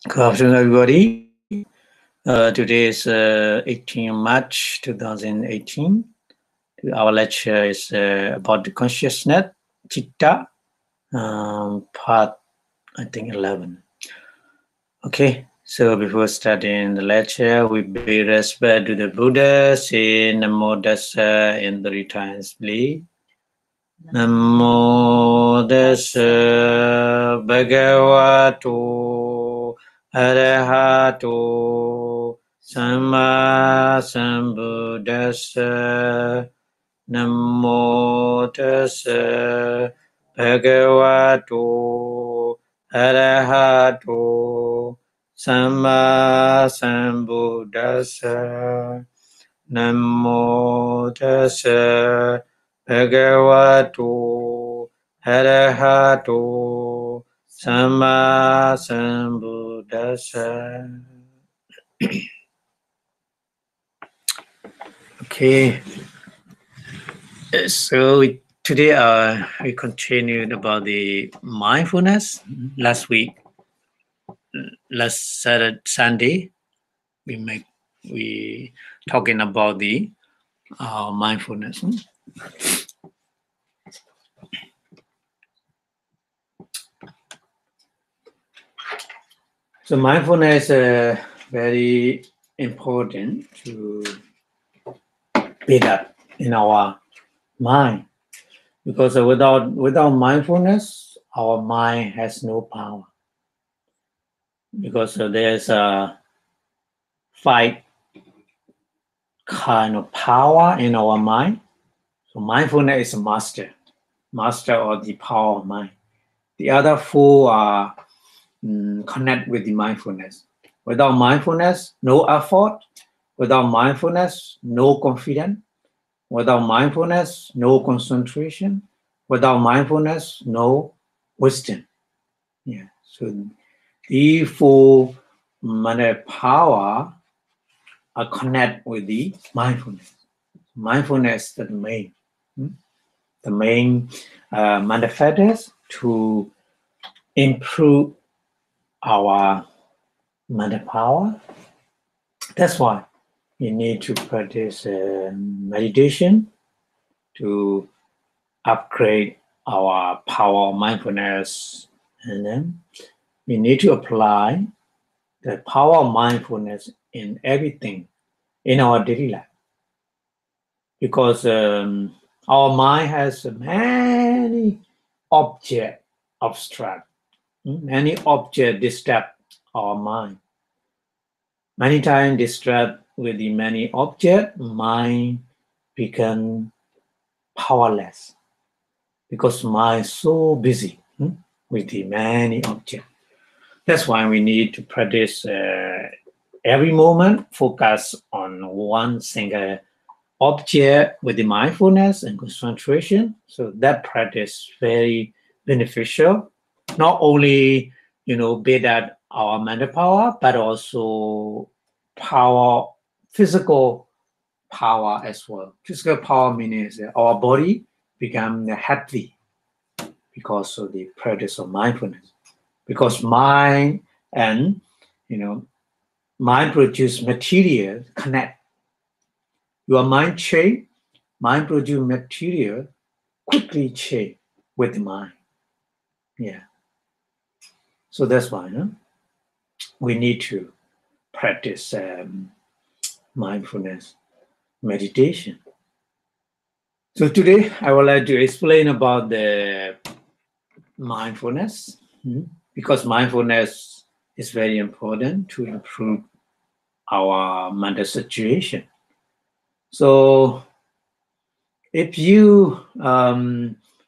Good afternoon, everybody. Today is 18 March 2018. Our lecture is about the consciousness, Chitta, part, I think, 11. Okay, so before starting the lecture, we pay respect to the Buddha, say Namo Tassa in 3 times, please. Namo Tassa Bhagavato Arahato Samma Sambuddhassa. Namo Tassa Bhagavato Arahato Samma Sambuddhassa. Namo Tassa Bhagavato Arahato Samma Sambuddhassa. Okay, so today we continued about the mindfulness. Last Sunday, we talking about the mindfulness. So mindfulness is very important to build up in our mind, because without mindfulness, our mind has no power. Because there's a 5 kind of power in our mind. So mindfulness is a master of the power of mind. The other 4 are connect with the mindfulness. Without mindfulness, no effort. Without mindfulness, no confidence. Without mindfulness, no concentration. Without mindfulness, no wisdom. Yeah. So these 4 power are connect with the mindfulness. Mindfulness is the main manifest to improve our mental power. That's why we need to practice meditation to upgrade our power of mindfulness, and then we need to apply the power of mindfulness in everything in our daily life, because our mind has many objects obstruct. Many objects disturb our mind. Many times distract with the many objects, mind become powerless, because mind is so busy with the many objects. That's why we need to practice every moment, focus on one single object with the mindfulness and concentration. So that practice is very beneficial. Not only, build up our mental power, but also physical power as well. Physical power means our body become healthy because of the practice of mindfulness. Because mind and, mind produce material connect. Your mind change, mind produce material quickly change with the mind. Yeah. So that's why we need to practice mindfulness meditation. So today I would like to explain about the mindfulness, because mindfulness is very important to improve our mental situation. So if you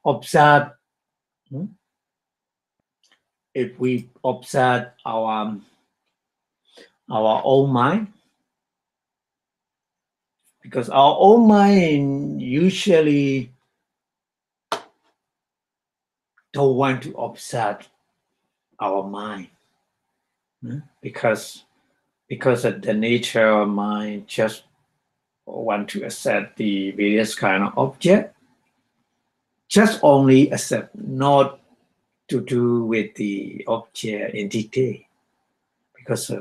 observe, if we observe our own mind, because our own mind usually don't want to observe our mind, because of the nature of mind, just want to accept the various kind of object, just only accept, not to do with the object in detail. because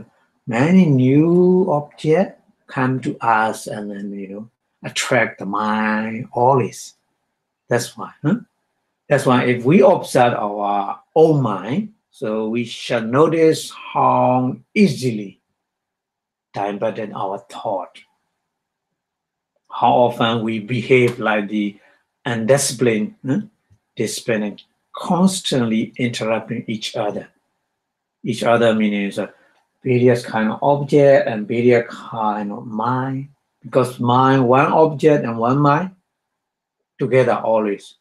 many new objects come to us and then attract the mind always. That's why. That's why if we observe our own mind, so we shall notice how easily diverted our thought, how often we behave like the undisciplined, disciplined, constantly interrupting each other. Each other means various kind of object and various kind of mind, because mind, one object and one mind together always.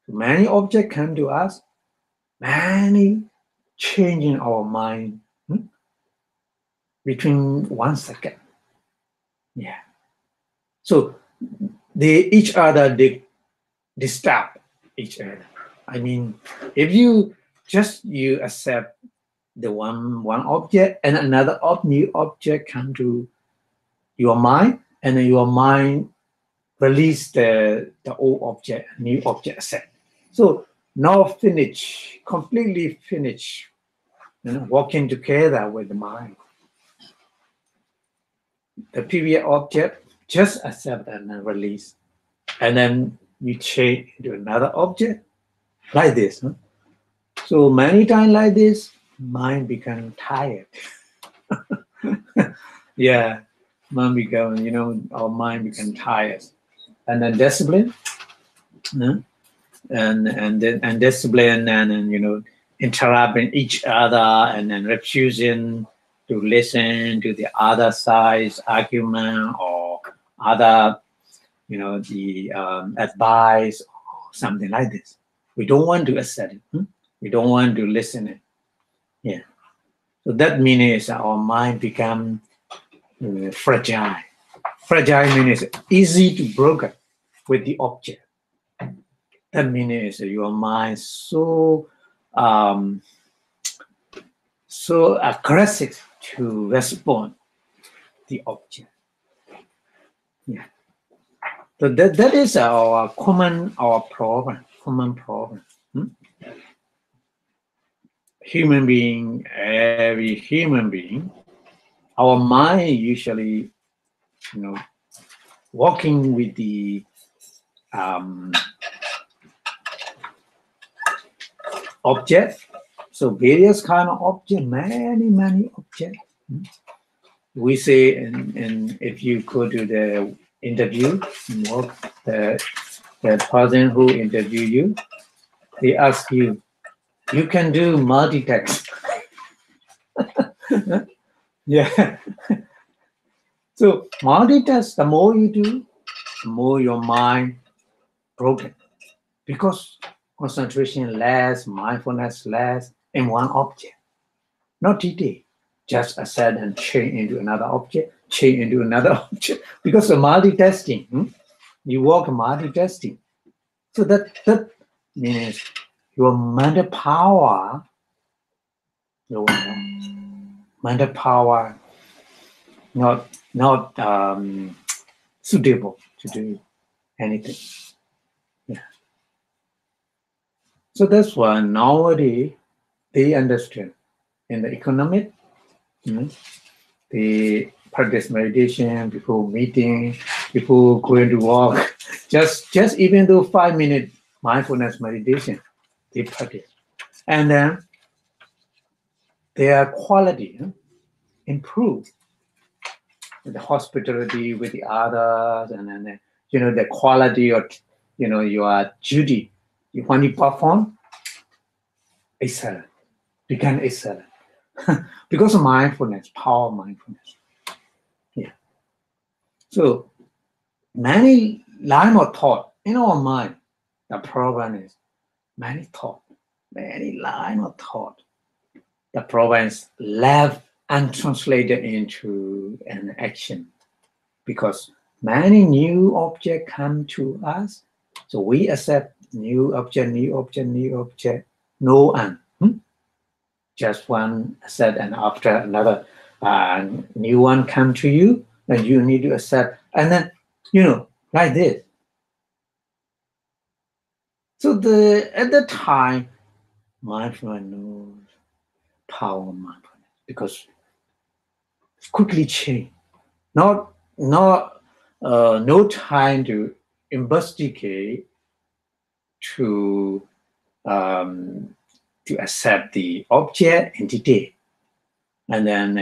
Many objects come to us, many changing our mind between 1 second. Yeah. So each other they disturb each other. I mean, if you accept the one object and another new object come to your mind, and then your mind release the old object, new object accept. So now completely finish, working together with the mind. The previous object just accept and then release, and then you change into another object like this. So many times like this, mind become tired. Yeah, mind become, our mind become tired, and then discipline, and discipline, and then interrupting each other, and then refusing to listen to the other side's argument or other, the advice or something like this. We don't want to accept it. We don't want to listen it. Yeah. So that means our mind become fragile. Fragile means easy to broken with the object. That means your mind so aggressive to respond the object. Yeah. So that is our common problem. Human being, every human being, our mind usually, working with the object. So various kind of object, many objects. We say, and if you go to the interview, the person who interview you, they ask you, you can do multitask. Yeah. So multitask, the more you do, the more your mind broken, because concentration less, mindfulness less in one object. Not detail, just accept and change into another object, change into another object, because of multitasking. You work multitasking. So that means your mental power, not suitable to do anything. Yeah. So that's why nowadays they understand in the economic, they practice meditation before meeting, before going to work. Just even though 5-minute mindfulness meditation, they practice, and then their quality improve with the hospitality with the others, and then the quality of your duty when you perform, excellent, become excellent. Because of mindfulness, power of mindfulness. Yeah. So many line of thought in our mind. The problem is many line of thought. The problem is left untranslated into an action, because many new objects come to us. So we accept new object, no end. Just one accept, and after another new one come to you, then you need to accept, and then like this. So at that time, mindfulness knows power of mindfulness, because quickly change. No time to investigate, to accept the object entity, and then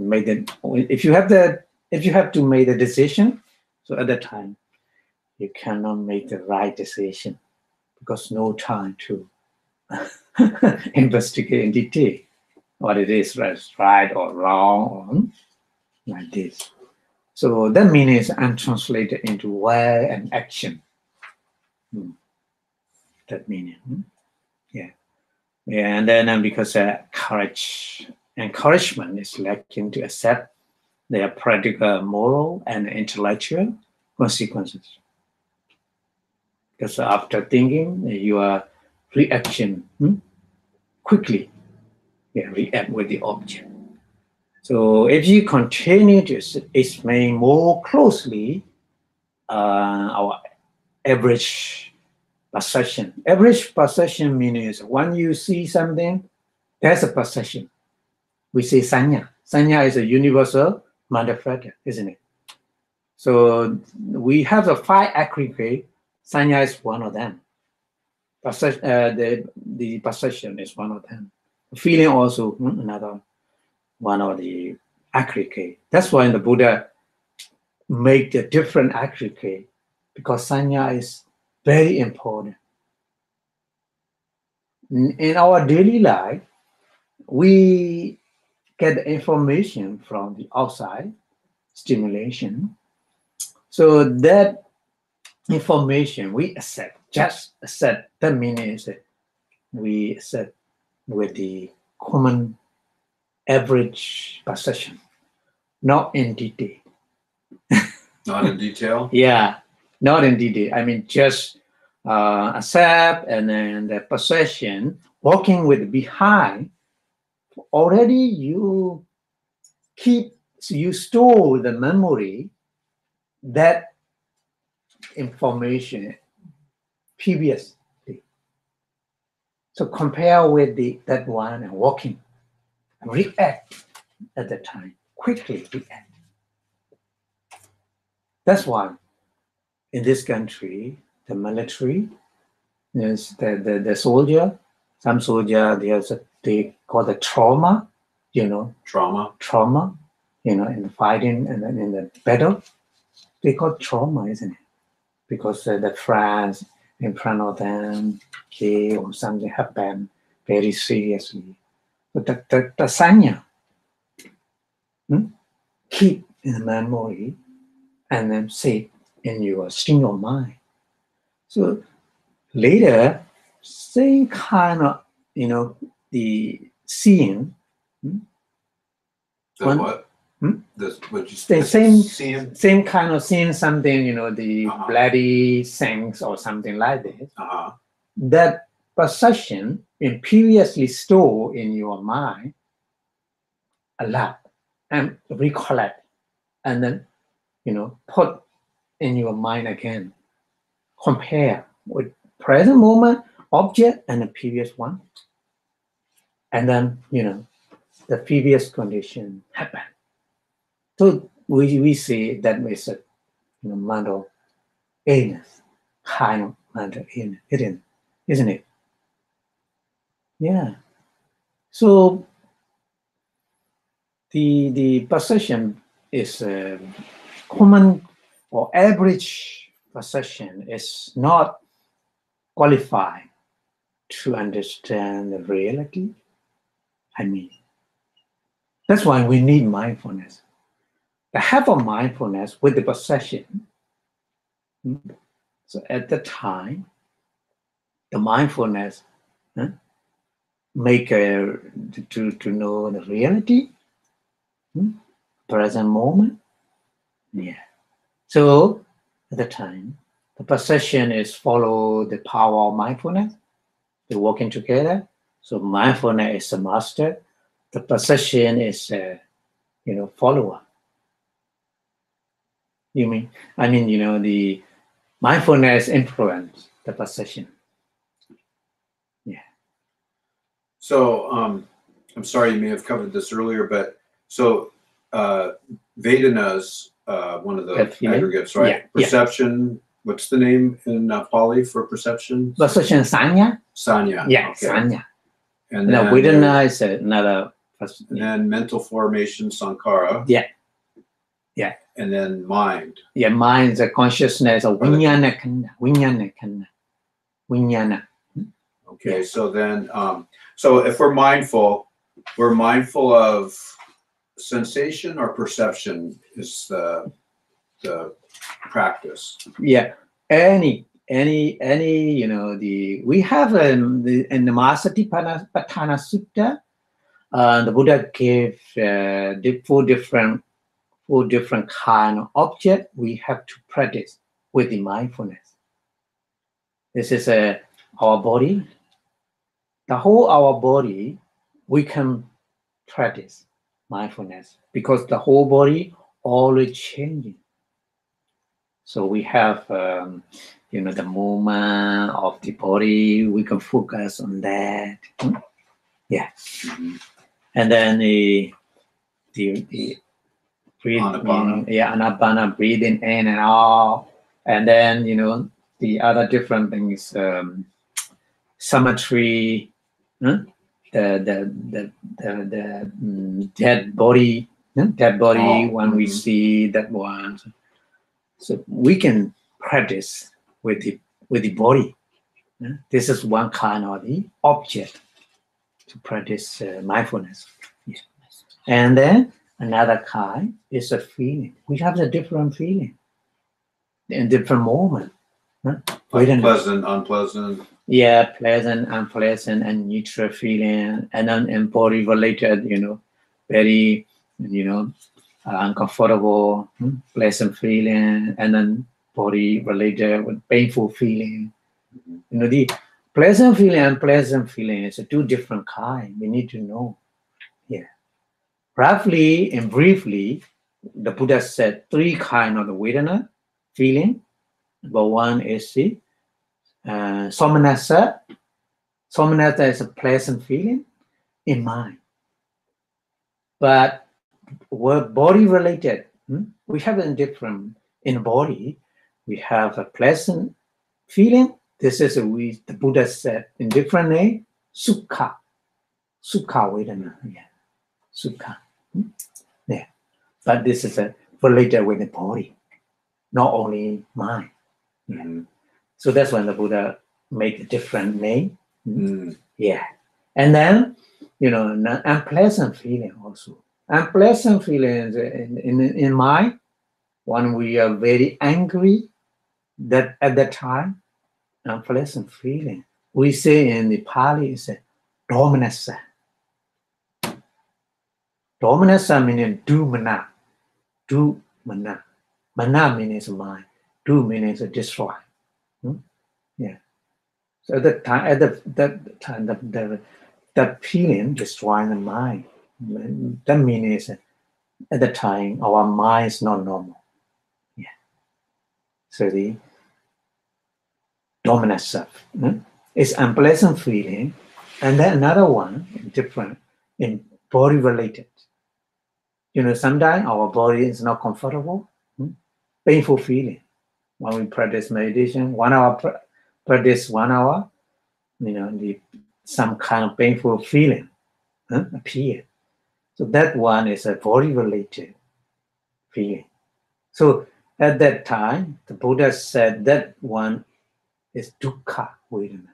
make the, if you have to make the decision, so at that time you cannot make the right decision because no time to investigate in detail what it is, right or wrong, or like this. So that meaning is untranslated into word and action. That meaning, yeah. And then because encouragement is lacking to accept their practical, moral, and intellectual consequences. Because after thinking, your reaction quickly, react with the object. So if you continue to explain more closely our average perception. Average perception means when you see something, there's a perception. We say sanya. Sanya is a universal manifestation, isn't it? So we have the 5 aggregate. Sanya is one of them. The perception is one of them. Feeling also another one of the aggregate. That's why the Buddha make the different aggregate, because sanya is very important. In our daily life, we get the information from the outside stimulation. So that information we accept, just accept. That means we accept with the common average perception, not in detail. Not in detail? Yeah, not in detail. I mean, just accept, and then the perception, walking with behind, already you store the memory, that information previously. So compare with that one and walking, react at the time, quickly react. That's why in this country, the military is the soldier. Some soldier, they call the trauma, trauma, in the fighting and then in the battle, they call trauma, isn't it? Because the friends in front of them, or something happened very seriously. But the sanya, keep in the memory and then say in your stream of mind. So later, same kind of, the seeing. The what? What you say? Same kind of seeing something, the bloody things or something like this. That perception in previously stored in your mind a lot and recollect, and then, put in your mind again. Compare with present moment object and the previous one, and then the previous condition happen. So we say that is a mental illness, kind of mental illness, isn't it? Yeah. So the perception is common or average perception is not qualified to understand the reality. I mean, that's why we need mindfulness. To have a mindfulness with the perception. So at the time, the mindfulness make to know the reality, present moment. Yeah. So at the time, the perception is follow the power of mindfulness. They're working together. So mindfulness is the master. The perception is follower. You mean? I mean, the mindfulness influence the perception. Yeah. So I'm sorry, you may have covered this earlier, but so Vedana's one of the aggregates, right? Yeah, perception. What's the name in Pali for perception? Perception, sanya. Sanya. Yeah, okay. sanya. And Now, then Vedana is another. And then mental formation, sankhara. Yeah. Yeah. And then mind. Yeah, mind is a consciousness of vijnana khanda. Vijnana khanda. Vijnana. Okay, Yeah. so then, so if we're mindful of sensation or perception is the practice. Yeah, any, you know, we have in the Satipatthana Sutta, the Buddha gave four different kind of object we have to practice with the mindfulness. This is our body. The whole our body, we can practice mindfulness because the whole body always changing. So we have, you know, the movement of the body. We can focus on that. Yeah. Mm-hmm. And then the breathing, anapana, breathing in and out. And then, you know, the other different things, symmetry, the dead body, when we see that one. So we can practice with the body. This is one kind of the object to practice mindfulness. Yeah. And then another kind is a feeling. We have a different feeling in different moments. Like pleasant, unpleasant. Yeah, pleasant, unpleasant, and neutral feeling, and then in body related, you know, very, you know, uncomfortable, pleasant feeling, and then body related with painful feeling. You know, the pleasant feeling and unpleasant feeling is two different kinds. We need to know. Yeah. Roughly and briefly, the Buddha said three kinds of the Vedana feeling. Number one is the somanasa. Somanasa is a pleasant feeling in mind. But we're body related. We have a different in the body. We have a pleasant feeling. This is the Buddha said in different name, sukha. Sukha Vedana. Yeah. Sukha. Yeah. But this is related with the body, not only mind. Yeah. So that's when the Buddha make a different name. Yeah. And then, you know, unpleasant feeling also. Unpleasant feelings in mind, when we are very angry, that at that time, unpleasant feeling. We say in the Pali, it's dominasa. Dominasa meaning do mana. Do mana. Mana means mind. Do means destroy. Yeah. So at that time, that feeling destroying the mind. That means at the time our mind is not normal. Yeah. So the dominant self is unpleasant feeling, and then another one different in body related. You know, sometimes our body is not comfortable, painful feeling. When we practice meditation, 1 hour practice 1 hour, you know, some kind of painful feeling appear. So that one is a body-related feeling. So at that time, the Buddha said that one is dukkha vedana.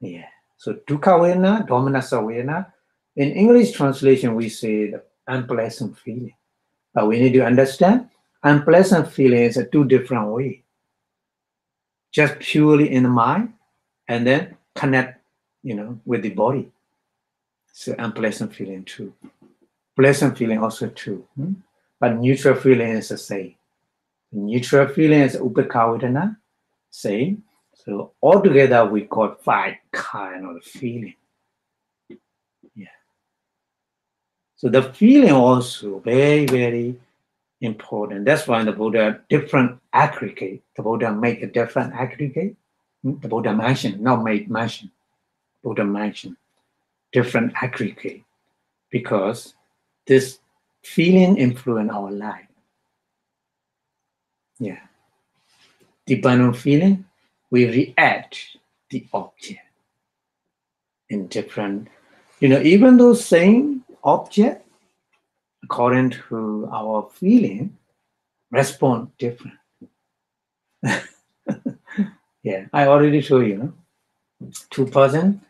Yeah. So dukkha vedana, dominasa vedana. In English translation, we say the unpleasant feeling. But we need to understand unpleasant feeling is two different ways. Just purely in the mind, and then connect, you know, with the body. So unpleasant feeling too. Pleasant feeling also too. But neutral feeling is the same. Neutral feeling is upekkha vedana, same. So altogether we got 5 kind of feeling. Yeah. So the feeling also very, very important. That's why the Buddha different aggregate. The Buddha make a different aggregate. The Buddha mentioned, not made mention. Buddha mentioned different aggregate because this feeling influence our life. Yeah. Depending on feeling, we react the object in different, even though same object, according to our feeling, respond different. Yeah, I already showed you, two person,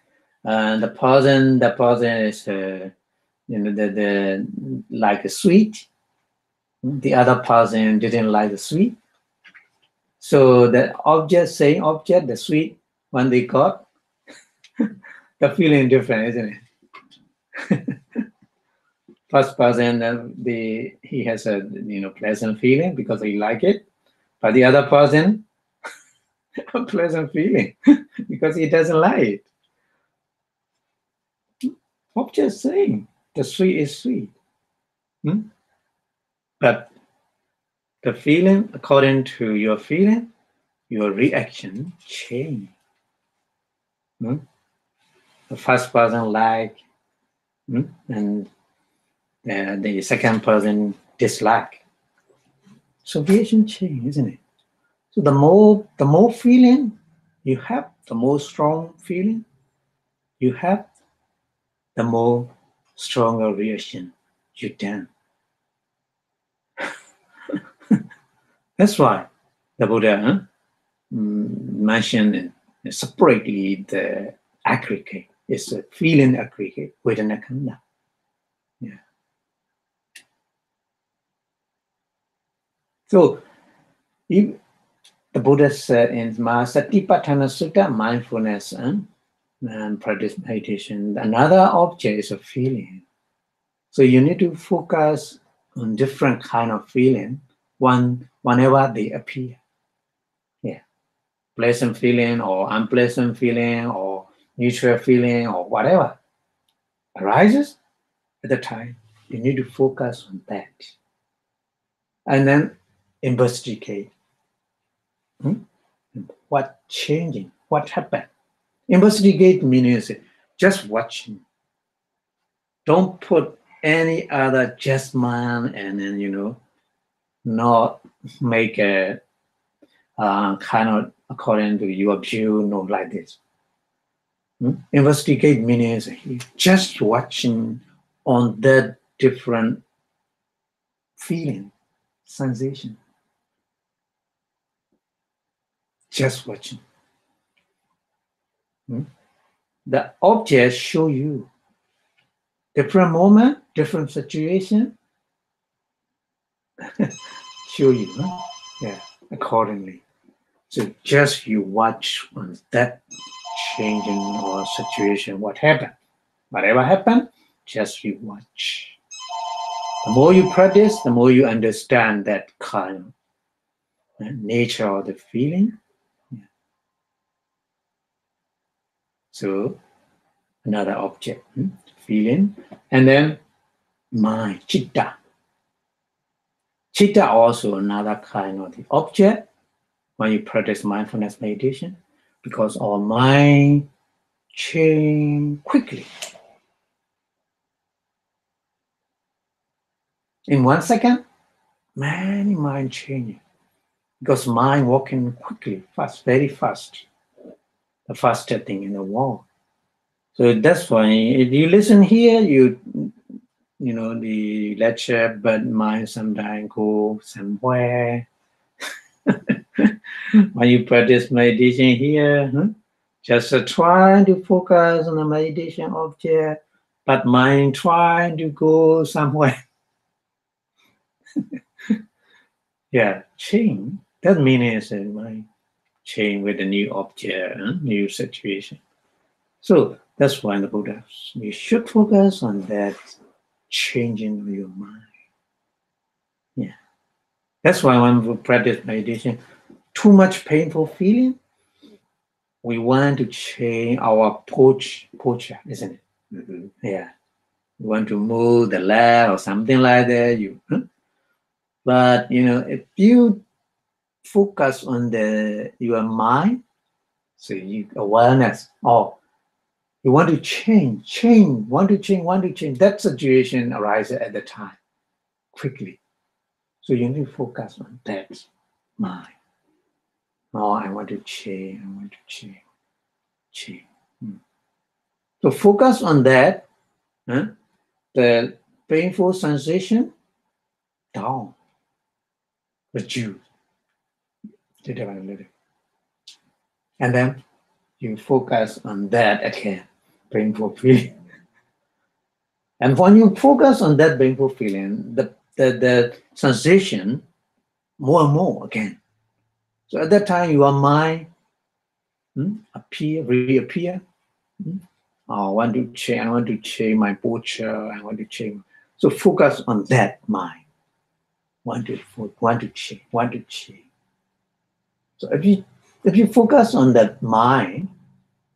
and the person is, the like a sweet. The other person didn't like the sweet. So the object, same object, the sweet one they got, the feeling different, isn't it? First person, he has a pleasant feeling because he like it, but the other person, a pleasant feeling because he doesn't like it. Object same, the sweet is sweet, but the feeling, according to your feeling, your reaction change. The first person like, and the second person dislike. So reaction change, isn't it? So the more feeling you have, the more strong feeling you have, the more stronger reaction you done. That's why the Buddha mentioned separately the aggregate. It's a feeling aggregate, Vedana Khanda. Yeah. So if the Buddha said in Satipatthana Sutta, mindfulness and practice meditation, another object is a feeling. So you need to focus on different kind of feeling whenever they appear. Yeah. Pleasant feeling or unpleasant feeling or neutral feeling or whatever arises at the time. You need to focus on that. And then investigate. What changing? What happened? Investigate means just watching. Don't put any other judgment and then, not make a kind of according to your view, not like this. Investigate means just watching on that different feeling, sensation. Just watching. The object show you different moment, different situation, show you, yeah, accordingly. So just you watch on that changing or situation, what happened. Whatever happened, just you watch. The more you practice, the more you understand that kind of nature of the feeling. Yeah. So another object, feeling, and then mind, chitta. Chitta also another kind of the object when you practice mindfulness meditation, because our mind change quickly. In 1 second, many mind changing, because mind walking quickly, fast, very fast, the fastest thing in the world. So that's why if you listen here, the lecture, but mind sometimes go somewhere. When you practice meditation here, just trying to focus on the meditation object, but mind trying to go somewhere. Yeah, change. That means mind change with a new object, new situation. So that's why the Buddha, you should focus on that changing of your mind. Yeah. That's why when we practice meditation, too much painful feeling, we want to change our posture, isn't it? Yeah. You want to move the leg or something like that. But if you focus on your mind, so awareness, you want to change, that situation arises at the time. quickly. So you need to focus on that mind. Oh, I want to change, I want to change. So focus on that, the painful sensation, down, reduce, little by little. And then you focus on that again, painful feeling. And when you focus on that painful feeling, the sensation more and more again. So at that time, your mind reappear. Oh, I want to change my posture, I want to change. So focus on that mind. Want to change. So if you focus on that mind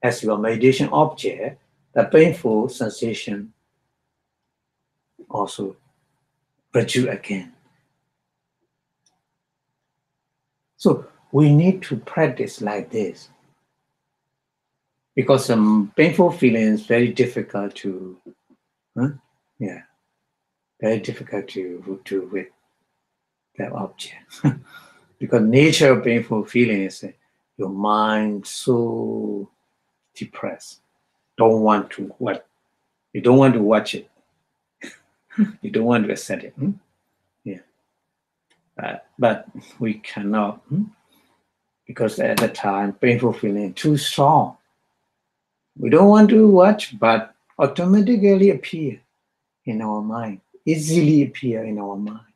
as your meditation object, the painful sensation also reduce again. So we need to practice like this, because painful feeling is very difficult to, very difficult to do with that object. Because nature of painful feeling is your mind so depressed. You don't want to watch it. You don't want to accept it. But we cannot, because at the time painful feeling too strong. We don't want to watch, but automatically appear in our mind, easily appear in our mind.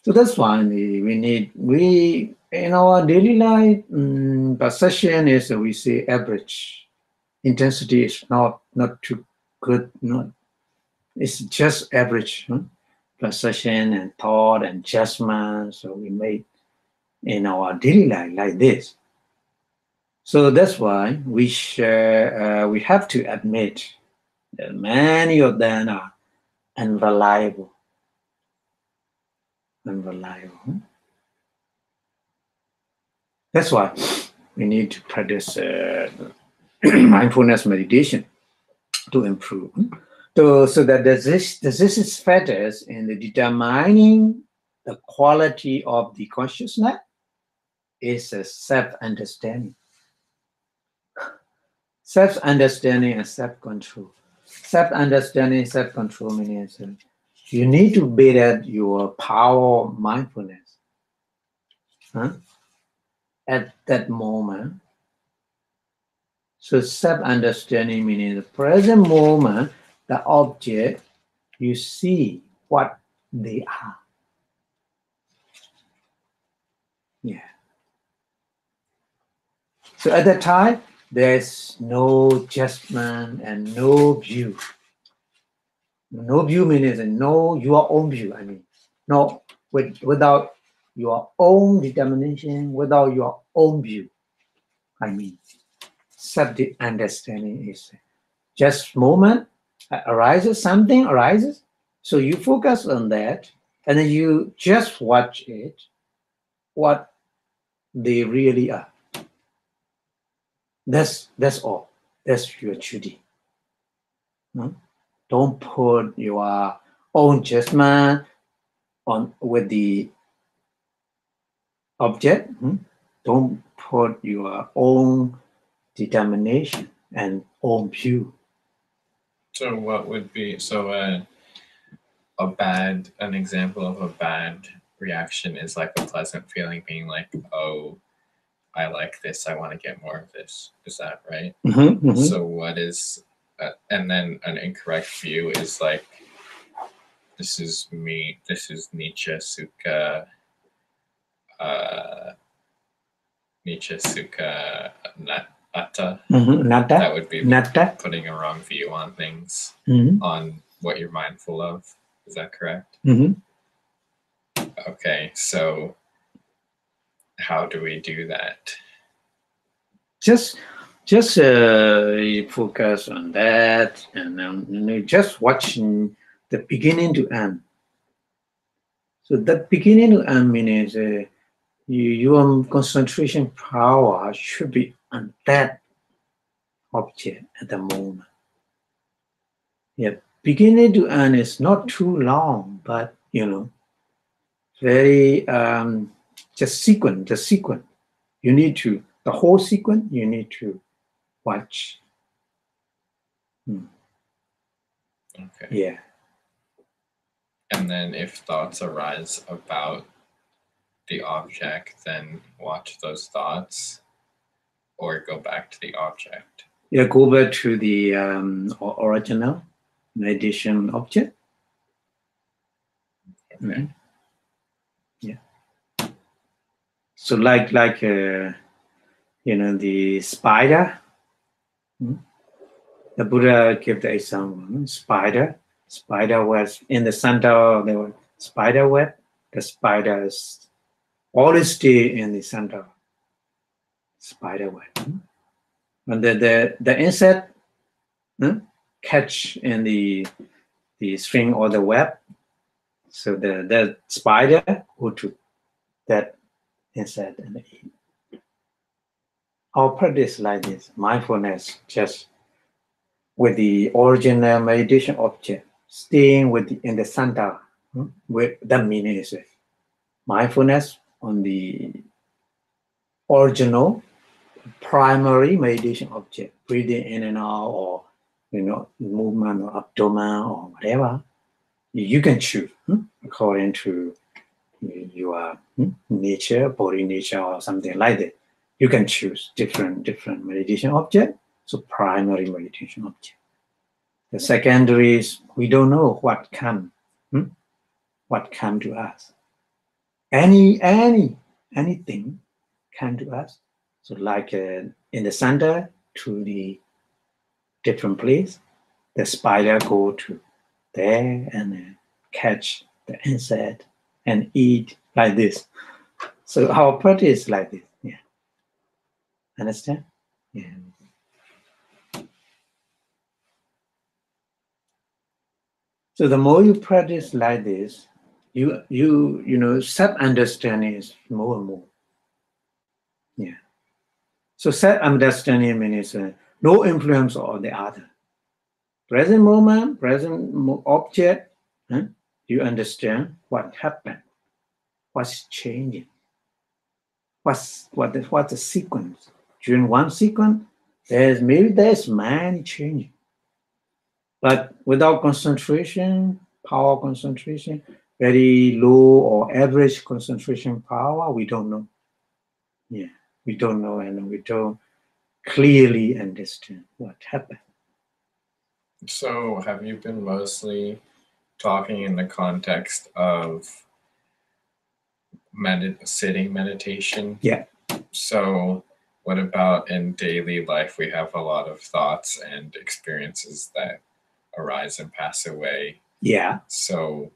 So that's why we in our daily life, perception is, we say, average. Intensity is not too good, it's just average. Perception and thought and judgment, so we make in our daily life like this. So that's why we have to admit that many of them are unreliable. That's why we need to practice mindfulness meditation to improve. So that this is factors in the determining the quality of the consciousness is a self-understanding. Self-understanding and self-control. Self-understanding, self-control means you need to build your power of mindfulness at that moment. So self-understanding meaning the present moment, the object, you see what they are. So at that time, there's no judgment and no view. No view means no your own view. No, without your own determination, without your own view. Self-understanding is just moment arises, something arises. So you focus on that, and then you just watch it, what they really are. That's all. That's your duty. Don't put your own judgment on with the object. Don't put your own determination and own view. So what would be an example of a bad reaction is like a pleasant feeling, being like, oh, I like this, I want to get more of this. Is that right? So what is, and then an incorrect view is like, this is me, this is Nietzsche Sukha Natta. That would be putting a wrong view on things, on what you're mindful of. Is that correct? Okay, so how do we do that? Just focus on that, and then just watching the beginning to end. So that beginning to end means your concentration power should be on that object at the moment. beginning to end is not too long, but very just sequence. You need to the whole sequence. You need to watch. Okay. Yeah. And then if thoughts arise about the object, then watch those thoughts, or go back to the object. Yeah, go back to the original meditation object. Okay. Yeah. So like the spider. The Buddha gave the example. Spider was in the center of the spider web. The spiders always stay in the center. Spider web. And the insect catch in the string or the web. So the spider go to that insect and eat. Our practice like this, mindfulness, just with the original meditation object, staying in the center. With that meaning is mindfulness on the original primary meditation object, breathing in and out, or movement or abdomen or whatever. You can choose according to your nature, body nature, or something like that. You can choose different meditation object. So primary meditation object. The secondary is we don't know what come to us. Anything come to us. So like in the center to the different place, the spider go to there and catch the insect and eat like this. So our practice is like this. Yeah. Understand? Yeah. So the more you practice like this, you self-understanding is more and more. Yeah. So self-understanding means no influence on the other. Present moment, present object, you understand what happened, what's changing, what's the sequence. During one sequence, there's many changing. But without concentration, power concentration, very low or average concentration power, we don't know. Yeah, we don't know, and we don't clearly understand what happened. So have you been mostly talking in the context of sitting meditation? Yeah. So what about in daily life? We have a lot of thoughts and experiences that arise and pass away. Yeah. So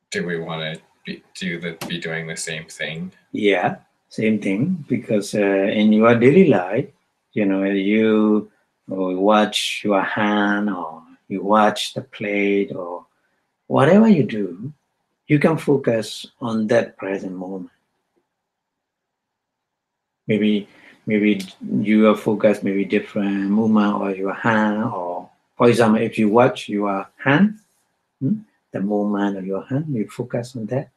do we want to be doing the same thing? Yeah, same thing. Because in your daily life, you watch your hand or you watch the plate or whatever you do, you can focus on that present moment. Maybe you are focused, maybe different movement or your hand, or for example, if you watch your hand, the movement of your hand, you focus on that.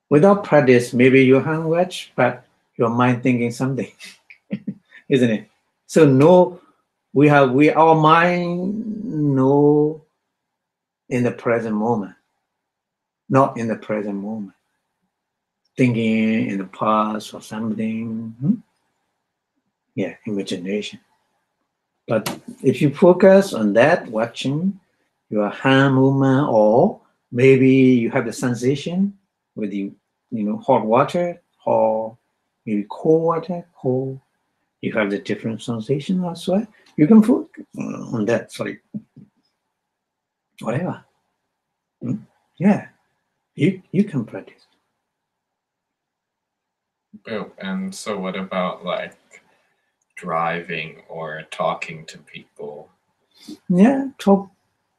Without practice, maybe your hand watch, but your mind thinking something, isn't it? So our mind know in the present moment, not in the present moment. Thinking in the past or something. Yeah, imagination. But if you focus on that, watching your hand movement, or maybe you have the sensation with the hot water or maybe cold water, you have the different sensation also. You can focus on that. Sorry, whatever. Yeah, you can practice. And so what about like driving or talking to people? Yeah,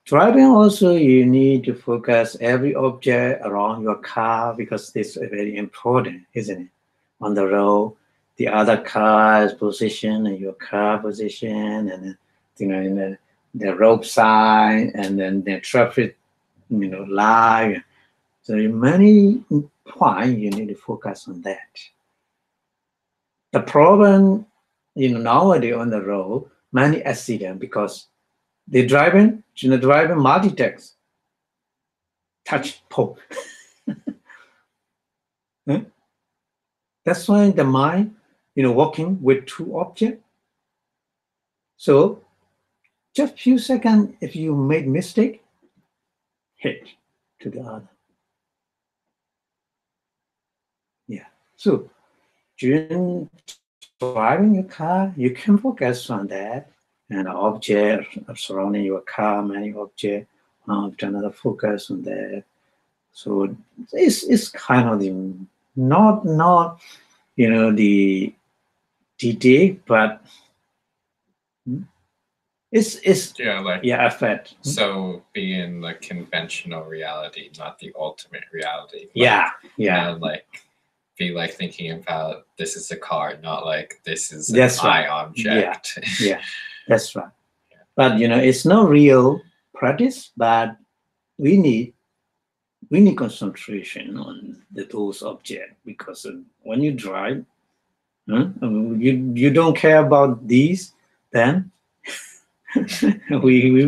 driving also, you need to focus every object around your car, because this is very important, isn't it? On the road, the other car's position and your car position, and the road sign, and then the traffic, light. So many points you need to focus on that. The problem, nowadays on the road, many accidents because they're driving multitask, touch pole. Huh? That's why the mind, working with two objects. So just few seconds, if you make mistake, hit to the other. Yeah. So during driving your car, you can focus on that and object surrounding your car, many objects, another focus on that. So it's kind of the not the detail, but it's effect. So be in the conventional reality, not the ultimate reality. Like, be like thinking about this is a car, not like this is an eye object. Yeah, that's right. Yeah. But it's not real practice, but we need concentration on those objects, because when you drive, you don't care about these, then we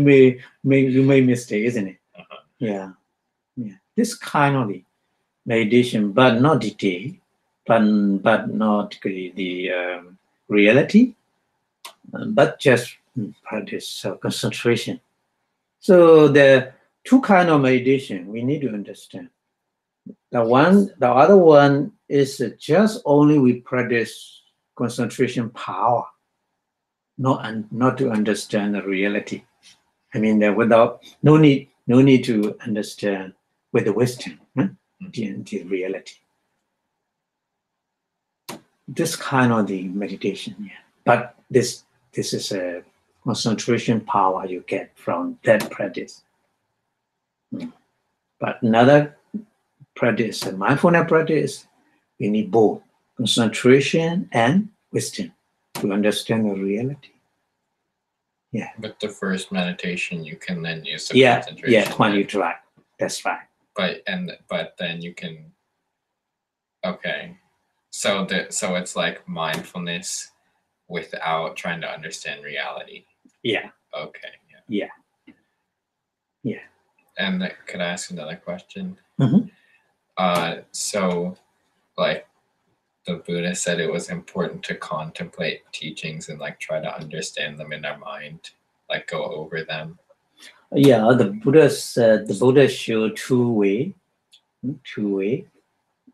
may mistake, isn't it? Yeah. This kind of meditation, but not detail, but not the reality, but just practice concentration. So the two kind of meditation we need to understand. The other one is just only we practice concentration power, not to understand the reality. I mean, without no need to understand with the wisdom, the reality. This kind of the meditation, yeah. But this is a concentration power you get from that practice. But another practice, a mindfulness practice, we need both concentration and wisdom to understand the reality. Yeah. With the first meditation, you can then use the concentration. Yeah, when you try. That's right. But then you can. Okay, so it's like mindfulness without trying to understand reality. Yeah. Okay. Yeah. And could I ask another question? Mm-hmm. So, like, the Buddha said it was important to contemplate teachings and like try to understand them in our mind, like go over them. Yeah, the Buddha showed two way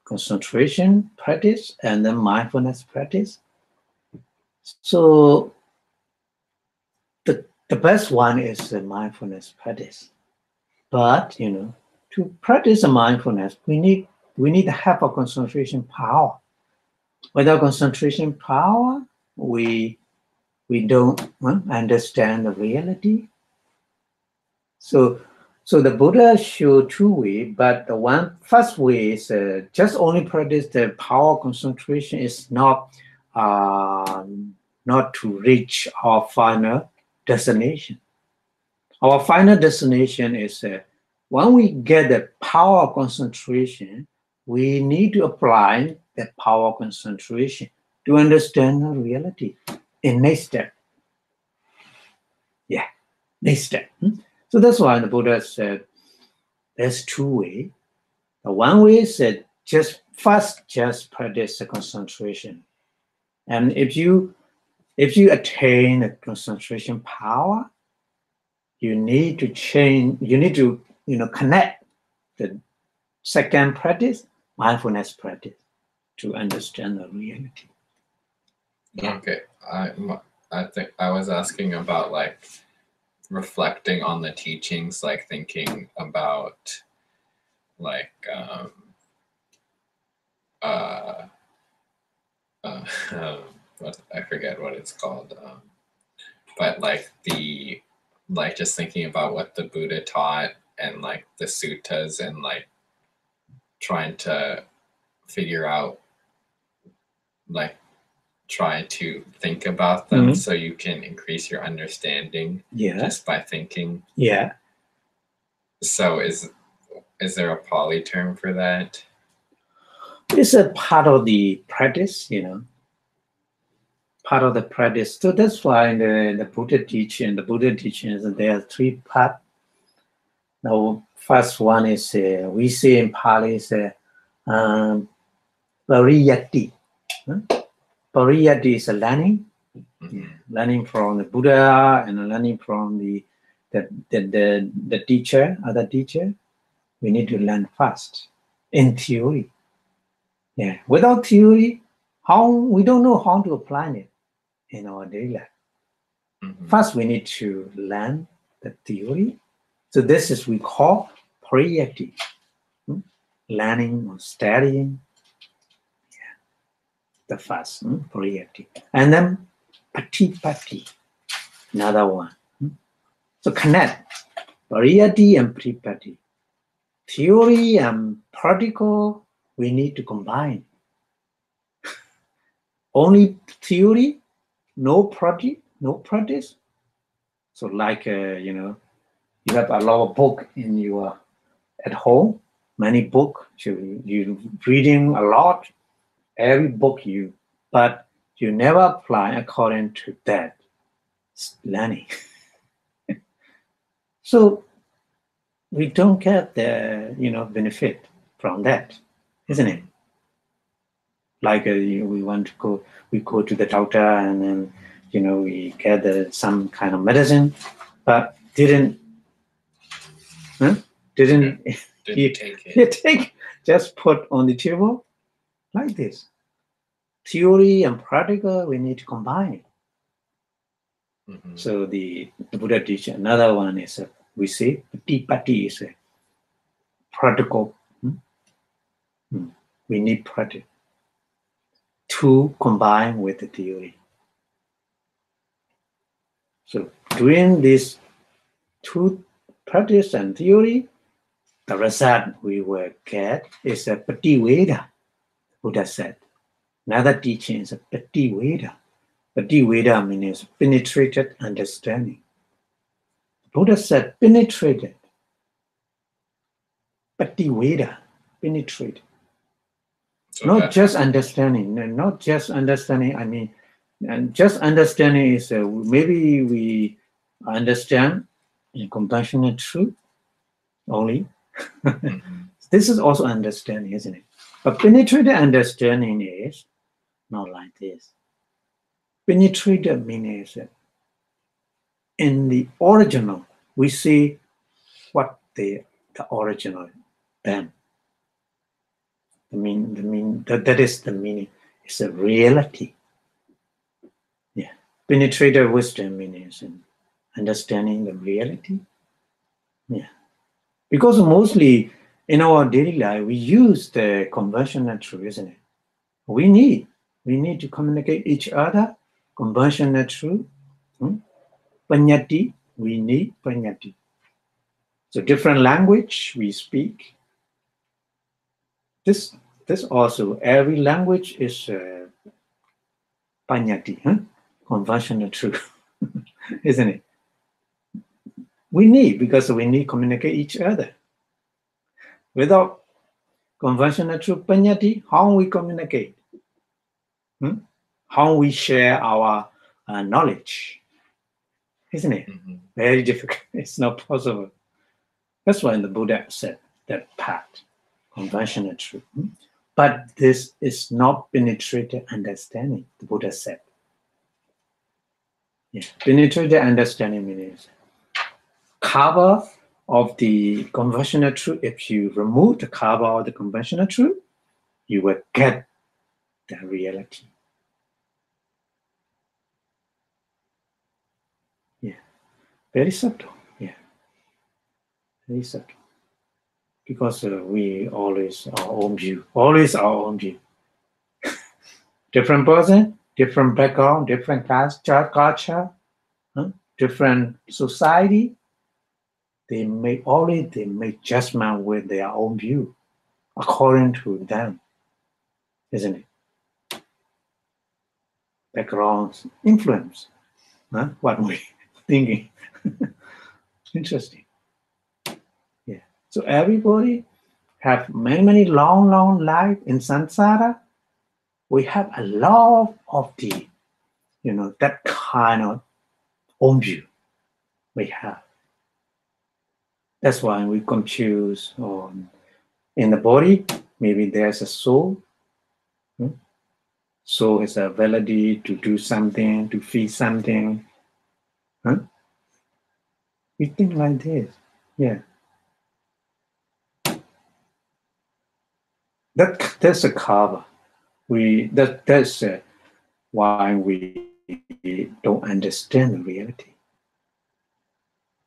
concentration practice and then mindfulness practice. So the best one is the mindfulness practice. But to practice the mindfulness, we need to have a concentration power. Without concentration power, we don't understand the reality. So the Buddha showed two ways, but the first way is just only practice the power concentration is not to reach our final destination. Our final destination is when we get the power concentration, we need to apply the power concentration to understand the reality in next step. Yeah, next step. So that's why the Buddha said there's two ways. The one way is that just practice the concentration. And if you attain a concentration power, you need to connect the second practice, mindfulness practice, to understand the reality. Yeah. Okay, I think I was asking about like reflecting on the teachings, like thinking about like what I forget what it's called, but like just thinking about what the Buddha taught and like the suttas and like trying to figure out like try to think about them so you can increase your understanding just by thinking. Yeah. So is there a Pali term for that? It's a part of the practice, part of the practice. So that's why in the Buddha teachings, there are three parts. Now, first one is, we say in Pali, is pariyatti. Pariyatti is a learning. Learning from the Buddha and learning from the teacher, other teacher. We need to learn first in theory. Yeah, without theory, we don't know how to apply it in our daily life. First, we need to learn the theory. So this is we call pariyatti, learning or studying. Yeah, the first pariyatti, and then patipatti, another one. So connect pariyatti and patipatti. Theory and practical, we need to combine. Only theory, no practice. So like, you have a lot of book at home, many book, you reading a lot, every book but you never apply according to that learning. So we don't get the, benefit from that, isn't it? Like we go to the doctor and then, we get some kind of medicine, but didn't take, just put on the table like this. Theory and practical, we need to combine. So the Buddha teaches another one is, we say, patipatti is a practical. We need practice to combine with the theory. So doing this two practice and theory, the result we will get is a pativeda, Buddha said. Another teaching is a pativeda. Pativeda means penetrated understanding. Buddha said penetrated. Pativeda, penetrated. So not just understanding, I mean, and just understanding is maybe we understand in compassionate truth only. This is also understanding, isn't it? But penetrated understanding is not like this. Penetrated means in the original, we see what the original then. That is the meaning. It's a reality. Yeah. Penetrated wisdom means understanding the reality. Yeah. Because mostly in our daily life, we use the conventional truth, isn't it? We need to communicate each other, conventional truth. Panyati, we need panyati. So different language we speak. This also, every language is panyati, conventional truth, isn't it? We need, because we need to communicate each other. Without conventional truth panyati, how we communicate? How we share our knowledge? Isn't it? Very difficult. It's not possible. That's why the Buddha said that part, conventional truth. But this is not penetrated understanding, the Buddha said. Yeah. Penetrated understanding means cover of the conventional truth. If you remove the cover of the conventional truth, you will get the reality. Yeah. Very subtle. Yeah. Very subtle. Because we always our own view. Different person, different background, different culture, different society. They make judgment with their own view, according to them, isn't it? background influence what we're thinking. Interesting. Yeah. So everybody have many long life in samsara. We have a lot of the, that kind of own view we have. That's why we confuse in the body, maybe there's a soul. Soul has a ability to do something, to feel something. We think like this. Yeah. That's a cover. That's why we don't understand the reality.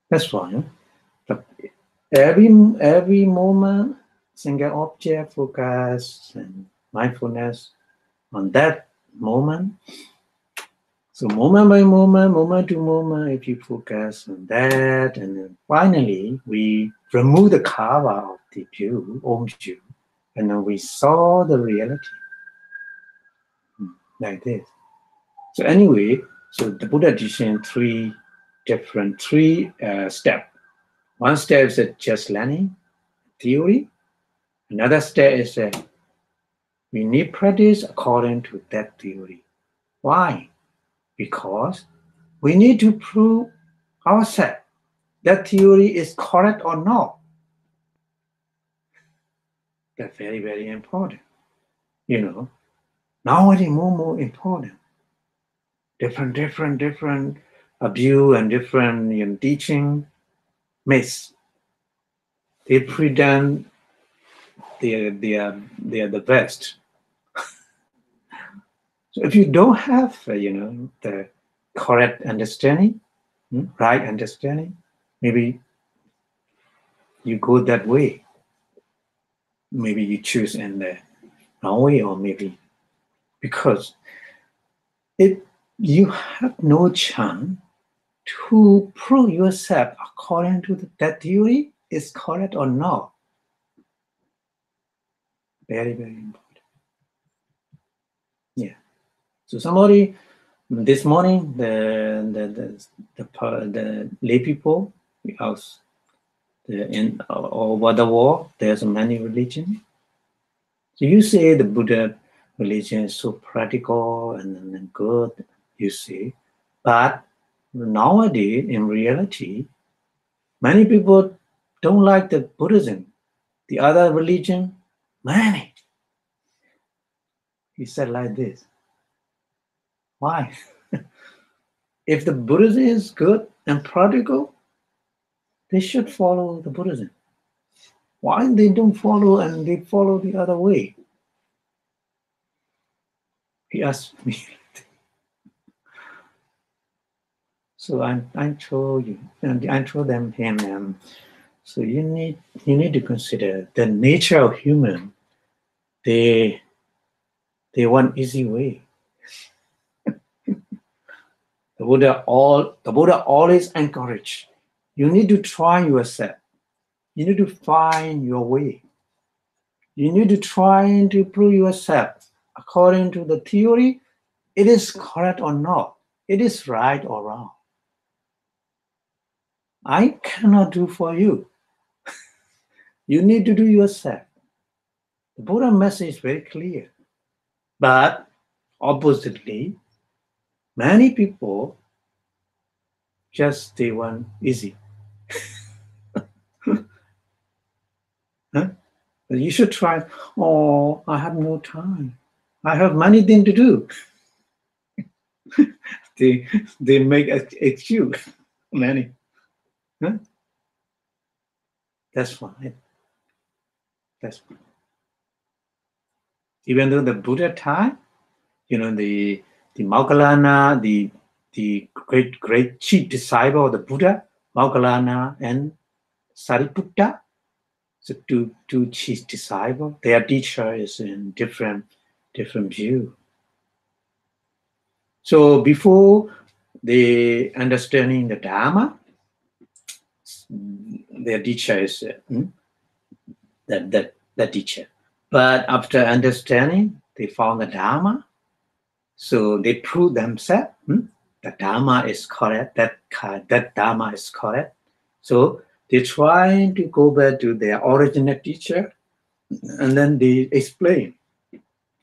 That's why every moment, single object focus and mindfulness on that moment. So moment by moment, moment to moment, if you focus on that, and then finally we remove the cover of the view, own view, and then we saw the reality like this. So anyway, so the Buddha teaching three steps. One step is just learning theory. Another step is we need practice according to that theory. Why? Because we need to prove ourselves that theory is correct or not. That's very important. Nowadays more important. Different view and different teaching makes they pretend they are the best. So if you don't have the correct understanding, right understanding, maybe you go that way. Maybe you choose in the wrong way, or maybe because you have no chance to prove yourself according to that theory is correct or not. Very important. Yeah. So somebody this morning, the lay people out over the world, there's many religions. So you say the Buddha religion is so practical and good, you see, but nowadays in reality, many people don't like the Buddhism. The other religion, many. He said like this. Why? If the Buddhism is good and practical, they should follow the Buddhism. Why they don't follow and they follow the other way? He asked me. So I told you, and I told him, so you need to consider the nature of human. They want easy way. The Buddha always encourage. You need to try yourself. You need to find your way. You need to try to prove yourself according to the theory. It is correct or not. It is right or wrong. I cannot do for you. You need to do yourself. The Buddha message is very clear. But oppositely, many people they want easy. You should try. Oh, I have no time. I have many things to do. they make excuse. Many. That's fine. That's fine. Even though the Buddha time, the Moggallana, the great chief disciple of the Buddha, Moggallana and Sariputta, so two chief disciples, their teacher is in different view. So before they understanding the Dharma, their teacher is that teacher. But after understanding, they found the Dharma. So they prove themselves. The Dharma is correct. That Dharma is correct. So they try to go back to their original teacher, and then they explain,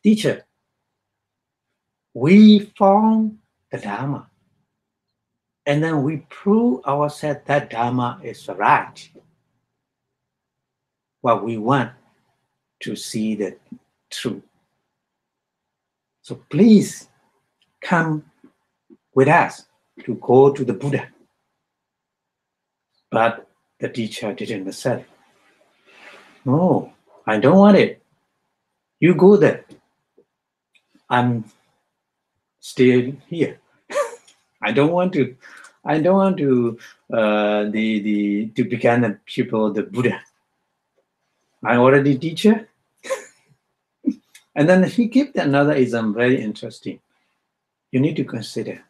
teacher, we found the Dharma, and then we prove ourselves that Dharma is right. What we want to see the truth. So please come with us to go to the Buddha. But the teacher didn't accept. No, I don't want it. You go there. I'm still here. I don't want to to become the pupil of the Buddha. I already teacher. And then he gave another example, very interesting. You need to consider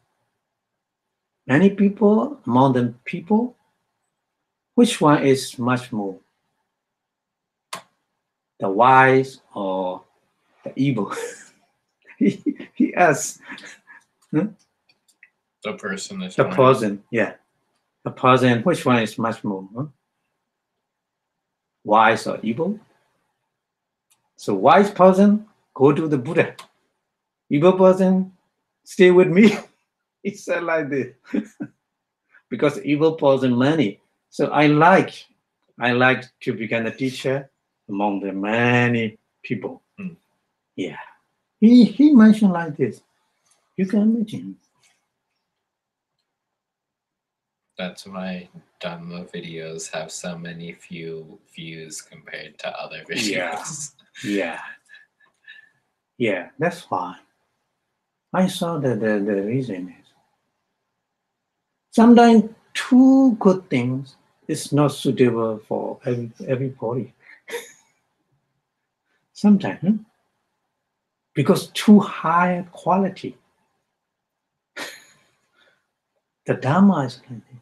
many people, among them people, which one is much more? The wise or the evil? he asks. The person is the person, yeah. The person, which one is much more? Wise or evil? So wise person, go to the Buddha. Evil person, stay with me. He said like this. Because evil person many. So I like to become a teacher among the many people. Yeah. He mentioned like this. You can imagine. That's why Dhamma videos have so many few views compared to other videos. Yeah, that's fine. I saw that the reason is sometimes too good things is not suitable for everybody. Sometimes, because too high quality. The Dharma is like this.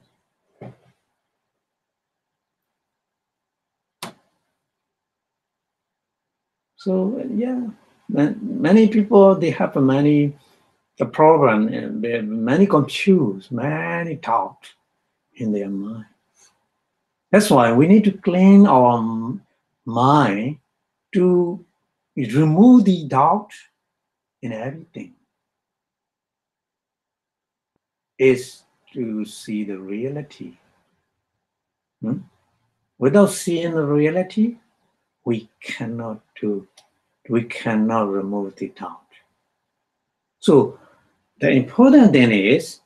So yeah, many people, they have many the problem, many confused, many doubts in their mind. That's why we need to clean our mind to remove the doubt in everything. Is to see the reality. Without seeing the reality, we cannot remove the doubt. So the important thing is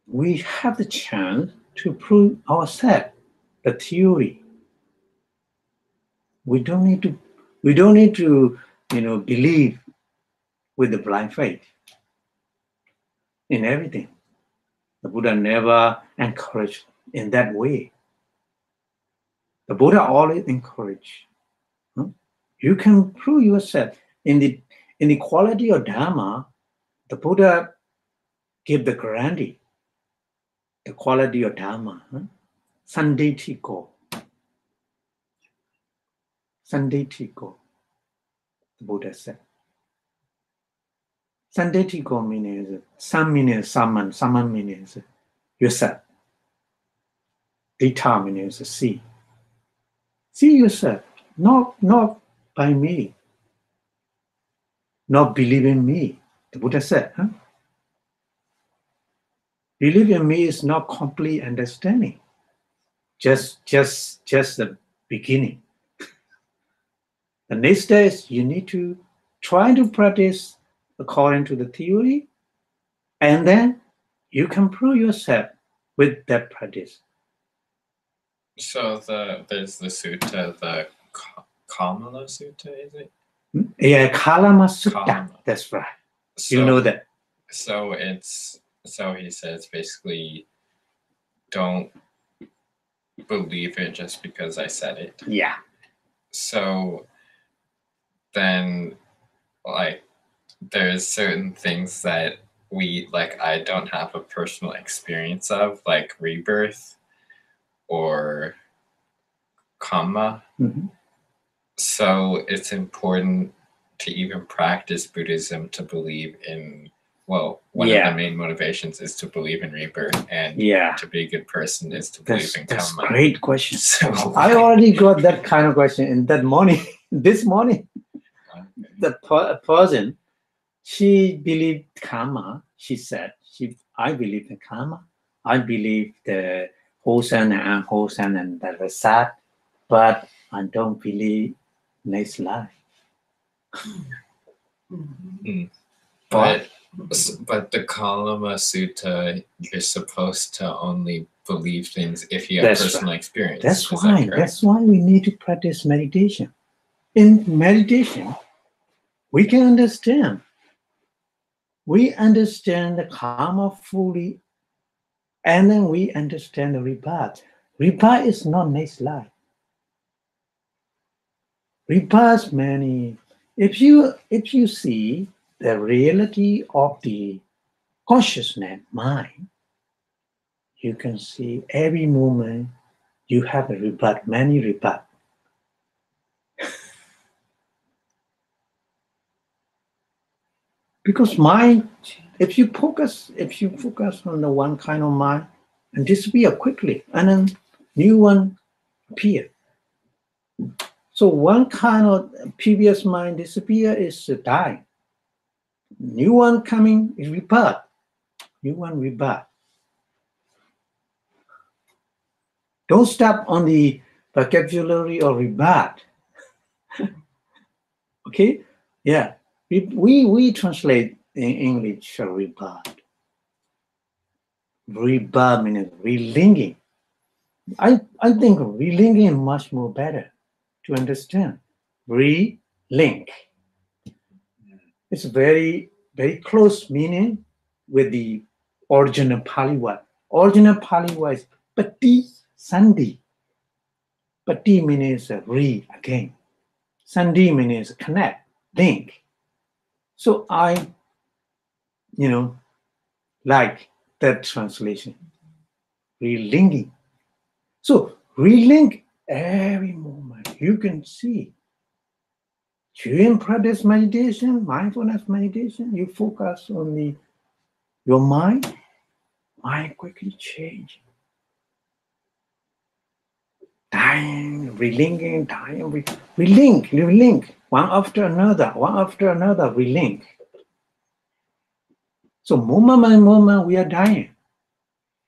we have the chance to prove ourselves the theory. We don't need to believe with the blind faith in everything. The Buddha never encouraged in that way. The Buddha always encouraged. You can prove yourself in the quality of Dharma. The Buddha gave the guarantee, the quality of Dharma. Sanditiko. Sanditiko, the Buddha said. Sanditiko means, san means saman, saman means yourself. Dita means see. See yourself, not by me, not believe in me. The Buddha said, believe in me is not complete understanding. Just the beginning. The next step is you need to try to practice according to the theory, and then you can prove yourself with that practice. So there's the sutta, the Kamala Sutta, is it? Yeah, Kalama Sutta. That's right. So, you know that. So he says basically, don't believe it just because I said it. Yeah. So then, like, there's certain things that I don't have a personal experience of, like rebirth or karma. Mm-hmm. So it's important to even practice Buddhism, to believe in, well, one of the main motivations is to believe in rebirth, and to be a good person is to believe in karma. That's a great question. So I already got that kind of question in that morning. This morning, the person, she believed karma. She said, I believe in karma. I believe the wholesome and unwholesome and the result, but I don't believe next life. But the Kalama Sutta, you're supposed to only believe things if you have personal experience. That's why we need to practice meditation. In meditation, we can understand. We understand the karma fully, and then we understand the rebirth. Rebirth is not next life. Rebirth many. If you see the reality of the consciousness mind, you can see every moment you have a rebirth, many rebirth. Because mind, if you focus on the one kind of mind and disappear quickly, and then new one appear. So one kind of previous mind disappear is dying. New one coming is rebirth. New one rebirth. Don't stop on the vocabulary of rebirth. Okay? Yeah. We translate in English rebirth. Rebirth means relinking. I think relinking is much more better to understand. Relink. It's very, very close meaning with the original Pali word. Original Pali word is pati sandhi. Pati means again. Sandhi means connect, link. So I, like that translation. Relinking. So relink every moment. You can see. During practice meditation, mindfulness meditation, you focus on your mind quickly change. Dying, relinking, relink, one after another, relink. So moment by moment, we are dying.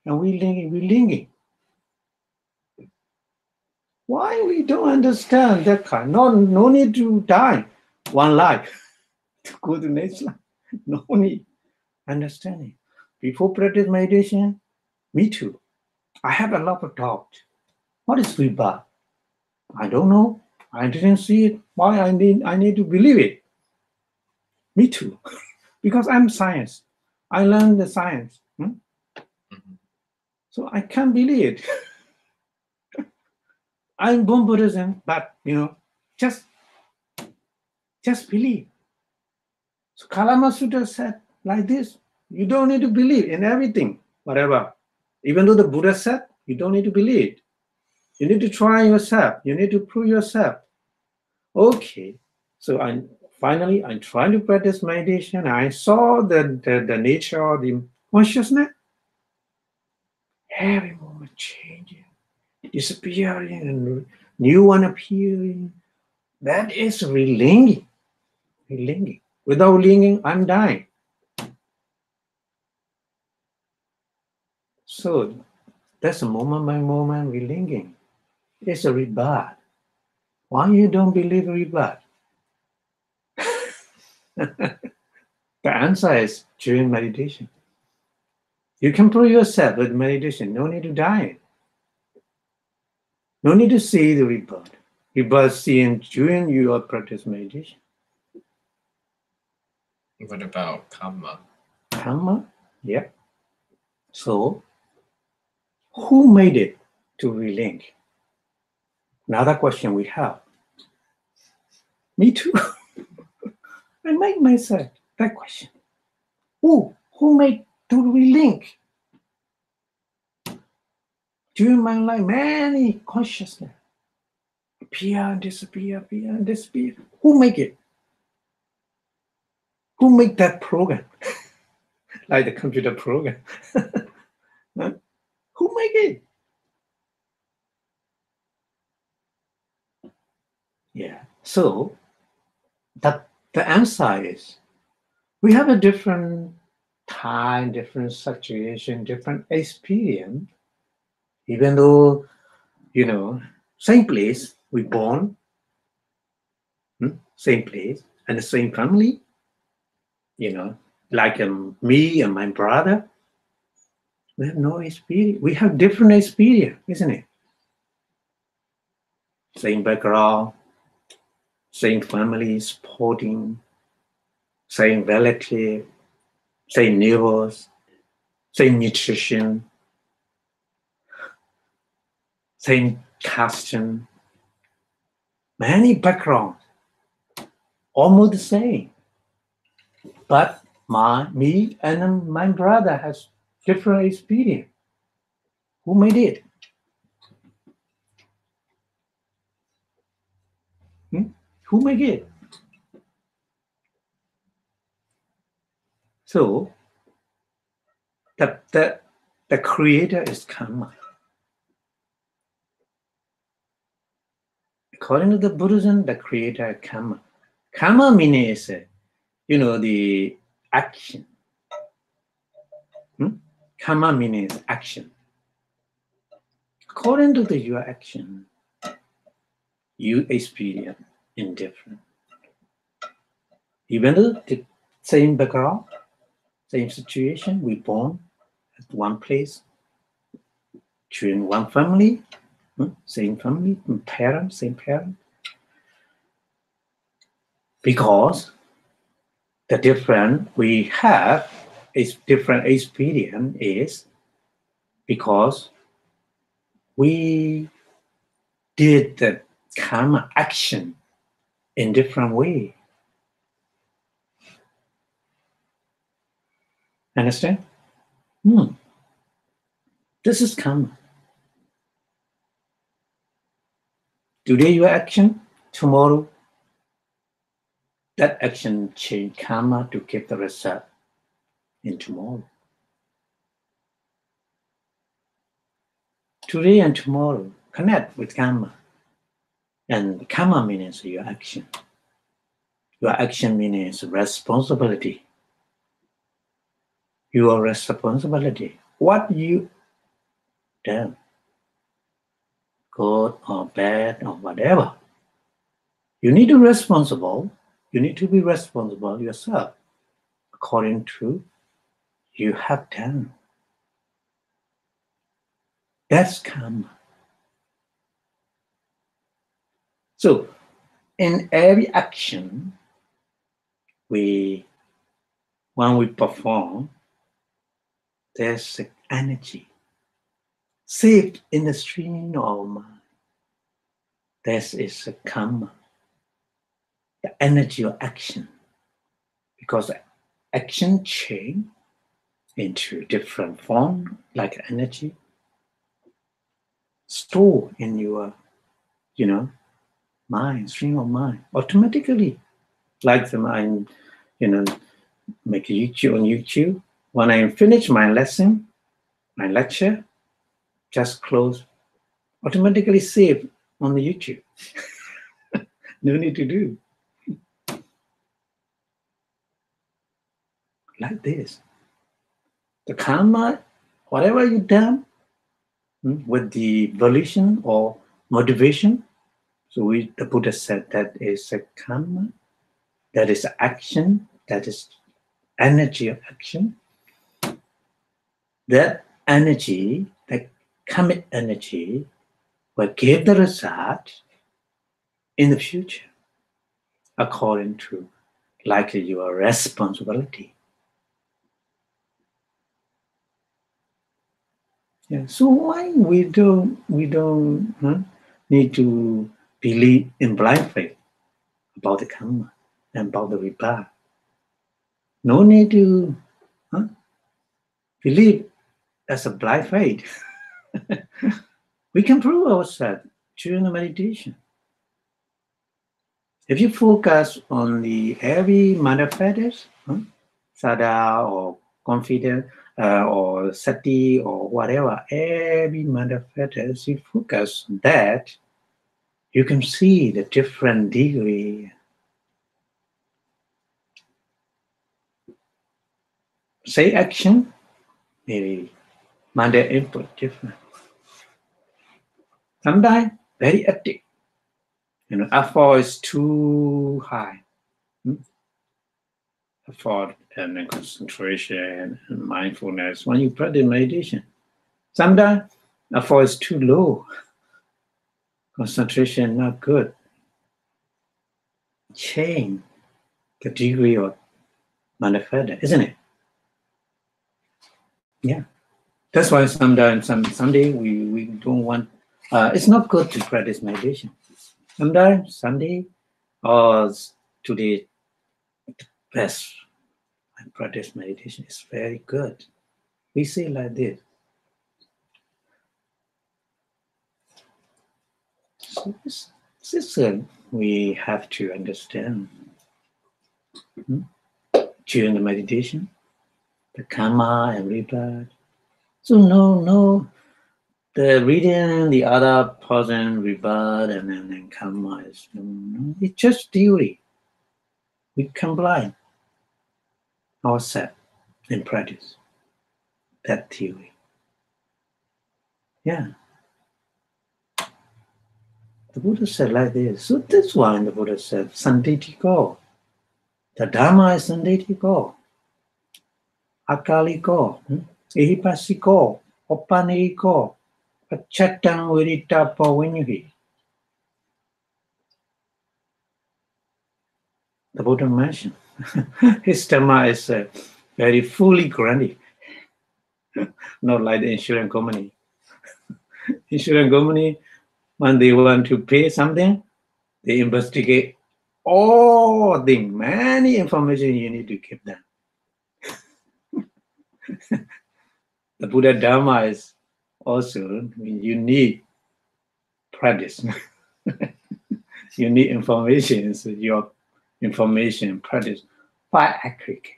And we linking. Why we don't understand that kind? No need to die one life to go to next life. No need. Understanding. Before practice meditation, me too. I have a lot of doubt. What is rebirth? I don't know. I didn't see it. Why I need to believe it? Me too. Because I'm science. I learned the science. So I can't believe it. I'm born Buddhism, but just believe. So Kalama Sutta said like this: you don't need to believe in everything, whatever. Even though the Buddha said, you don't need to believe it. You need to try yourself. You need to prove yourself. Okay. So I'm trying to practice meditation. I saw the nature of the consciousness. Every moment changing, disappearing, and new one appearing. That is relinking. Without linking, I'm dying. So that's a moment by moment relinking. It's a rebirth. Why you don't believe rebirth? The answer is during meditation. You can prove yourself with meditation. No need to die. No need to see the rebirth. Rebirth seen during your practice meditation. What about karma? Karma? Yeah. So, who made it to relink? Another question we have. Me too. I make myself that question. Who made to relink? During my life, many consciousness appear and disappear, appear and disappear. Who make it? Who make that program? Like the computer program. Huh? Who make it? Yeah. So the answer is we have a different time, different situation, different experience. Even though, same place, we born, same place, and the same family, like me and my brother, we have no experience. We have different experience, isn't it? Same background, same family supporting, same relative, same neighbors, same nutrition, same custom, many backgrounds, almost the same. But me and my brother has different experience. Who made it? Who made it? So the creator is karma. According to the Buddhism, the creator is karma. Karma means the action. Karma means action. According to your action, you experience indifferent. Even though the same background, same situation, we born at one place, in one family, same family, same parent. Because the difference we have is different experience is because we did the karma action in different way. Understand? This is karma. Today your action, tomorrow that action change karma to give the result in tomorrow. Today and tomorrow connect with karma. And karma means your action. Your action means responsibility. Your responsibility. What you done, good or bad or whatever. You need to be responsible. You need to be responsible yourself according to you have done. That's karma. So in every action when we perform, there's energy saved in the stream of our mind. This is a karma, the energy of action, because action change into different form, like energy, store in your, mind, stream of mind, automatically. Like the mind, make a YouTube on YouTube. When I finish my lesson, my lecture, just close, automatically save on the YouTube. No need to do. Like this. The karma, whatever you done with the volition or motivation, so the Buddha said that is a karma, that is action, that is energy of action. That energy, that karmic energy, will give the result in the future according to like your responsibility. Yeah. So why we don't need to believe in blind faith about the karma and about the rebirth? No need to believe as a blind faith. We can prove ourselves during the meditation. If you focus on the every manifest Sada or confident or sati or whatever, every manifest, you focus on that, you can see the different degree. Say action, maybe Monday input different. Sometimes very active. Effort is too high. Effort and concentration and mindfulness when you practice meditation. Sometimes effort is too low. Concentration not good. Change the degree of manifest, isn't it? Yeah. That's why sometimes someday we don't want. It's not good to practice meditation. Sometimes Sunday or today, best and practice meditation is very good. We say like this. So this is we have to understand during the meditation, the karma and rebirth. So no, the reading the other person rebirth and then karma is no, it's just theory. We combine ourselves in practice that theory. Yeah. The Buddha said like this. So that's why the Buddha said, Sanditiko. The Dharma is Sanditiko. Akaliko. Ehipasiko. Opaniko. Pachatang Virita Pawinyuhi. The Buddha mentioned. His Dharma is very fully granted. Not like the insurance company. Insurance company, when they want to pay something, they investigate all things, many information you need to give them. The Buddha Dharma is also, you need practice. You need information, so your information practice 5 aggregate.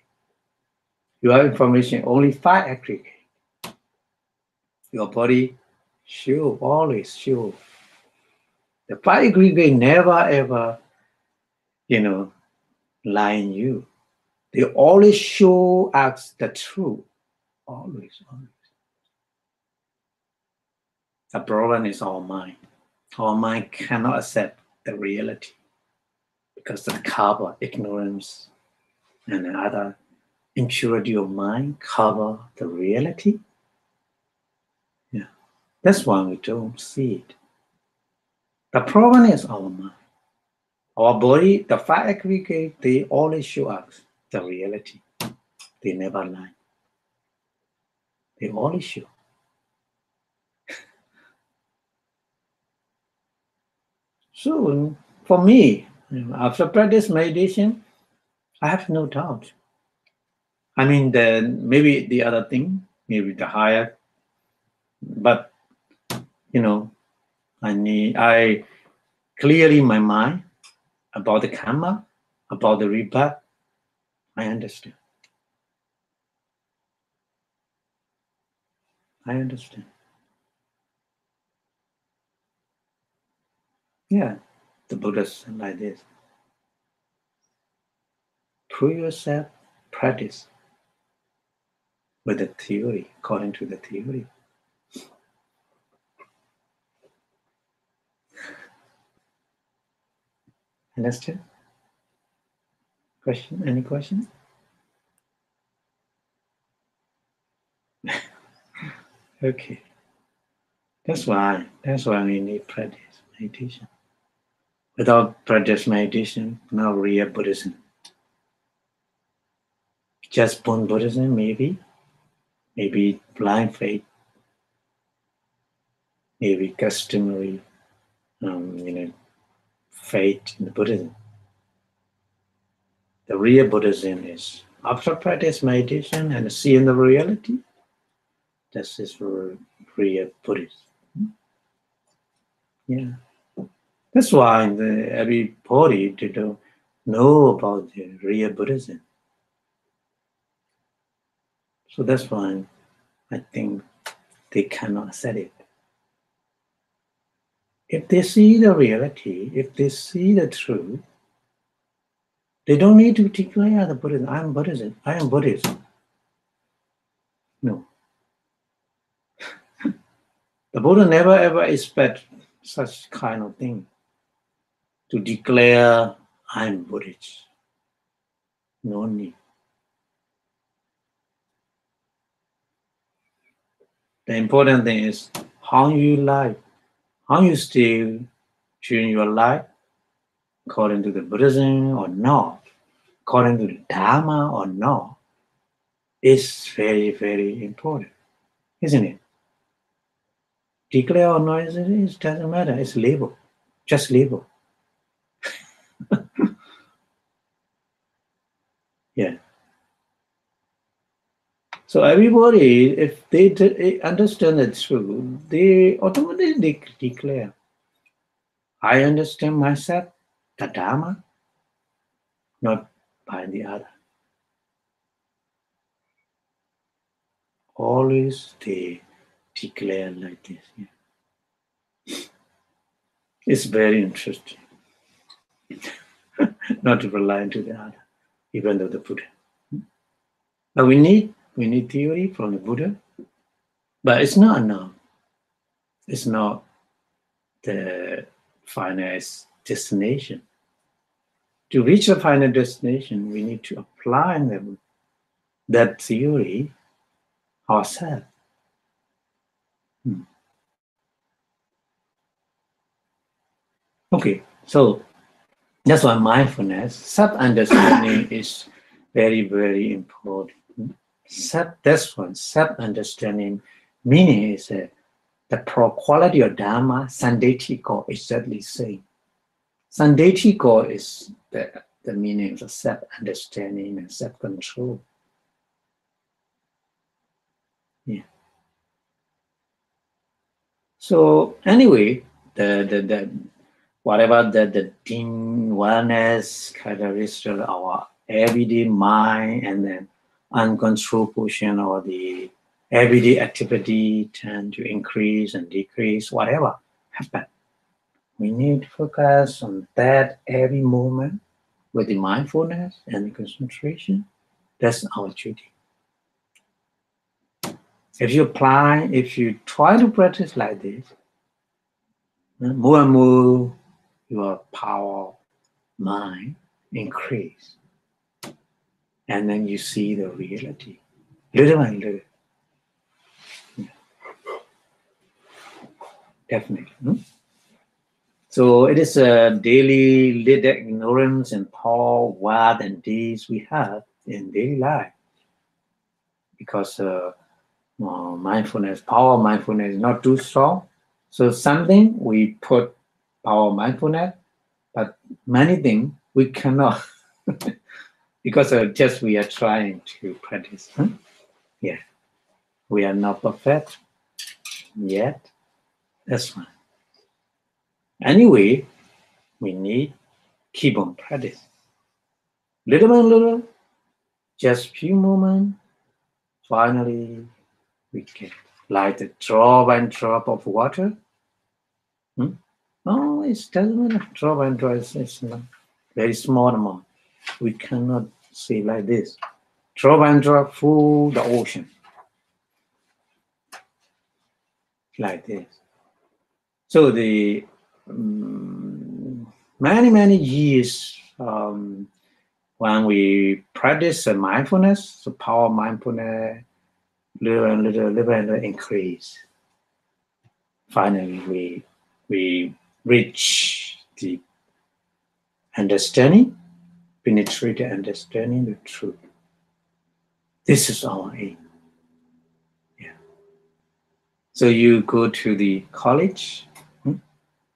Your information only 5 aggregate. Your body always show. The 5 aggregate never ever, lie in you. They always show us the truth. Always. The problem is our mind. Our mind cannot accept the reality because the karma, ignorance, and other impurity of mind cover the reality. Yeah, that's why we don't see it. The problem is our mind. Our body, the 5 aggregate, they always show us the reality. They never lie. They always show. So for me, after practice meditation, I have no doubt. I mean, maybe the other thing, maybe the higher, but I clearly my mind about the karma, about the rebirth. I understand. Yeah, the Buddha said like this. Prove yourself, practice with the theory, according to the theory. Understand? Question? Any question? Okay. That's why we need practice meditation. Without practice meditation, no real Buddhism. Just born Buddhism, maybe blind faith, maybe customary, faith in the Buddhism. The real Buddhism is after practice meditation and seeing the reality. This is for real Buddhism. Yeah, that's why everybody to know about the real Buddhism. So that's why I think they cannot accept it. If they see the reality, if they see the truth, they don't need to declare the Buddhism. I am Buddhism. I am Buddhist. No. The Buddha never ever expect such kind of thing to declare I am Buddhist. No need. The important thing is how you live, how you stay during your life, according to the Buddhism or not, according to the Dharma or not, is very, very important, isn't it? Declare or not, it doesn't matter. It's label, just label. Yeah. So everybody, if they understand the truth, they automatically declare, I understand myself, the Dharma, not by the other. Always they declare like this. Yeah. It's very interesting. Not to rely on the other, even though the Buddha. But we need theory from the Buddha, but it's not enough. It's not the final destination. To reach the final destination, we need to apply that theory ourselves. Okay, so that's why mindfulness, self-understanding is very, very important. That's one, self-understanding meaning is the quality of Dharma, Sandetiko, exactly same. Sandetiko is the meaning of self-understanding and self-control. Yeah. So anyway, the whatever the deep awareness characteristic of our everyday mind and then uncontrolled portion or the everyday activity tend to increase and decrease, whatever happen. We need to focus on that every moment with the mindfulness and the concentration. That's our duty. If you try to practice like this, more and more your power, mind increase. And then you see the reality, little by little. Yeah. Definitely. So it is a daily little ignorance and power, what and deeds we have in daily life. Because mindfulness, power of mindfulness is not too strong. So something we put power of mindfulness, but many things we cannot because just we are trying to practice. Yeah, we are not perfect yet. That's fine. Anyway, we need keep on practice. Little by little, just few moments. Finally, we get like the drop and drop of water. Oh, it doesn't matter. Drop and drop is not very small amount. We cannot say like this. Drop and drop through the ocean. Like this. So the many years when we practice mindfulness, the power of mindfulness little increase. Finally, we reach the understanding, penetrate the understanding the truth. This is our aim. Yeah. So you go to the college,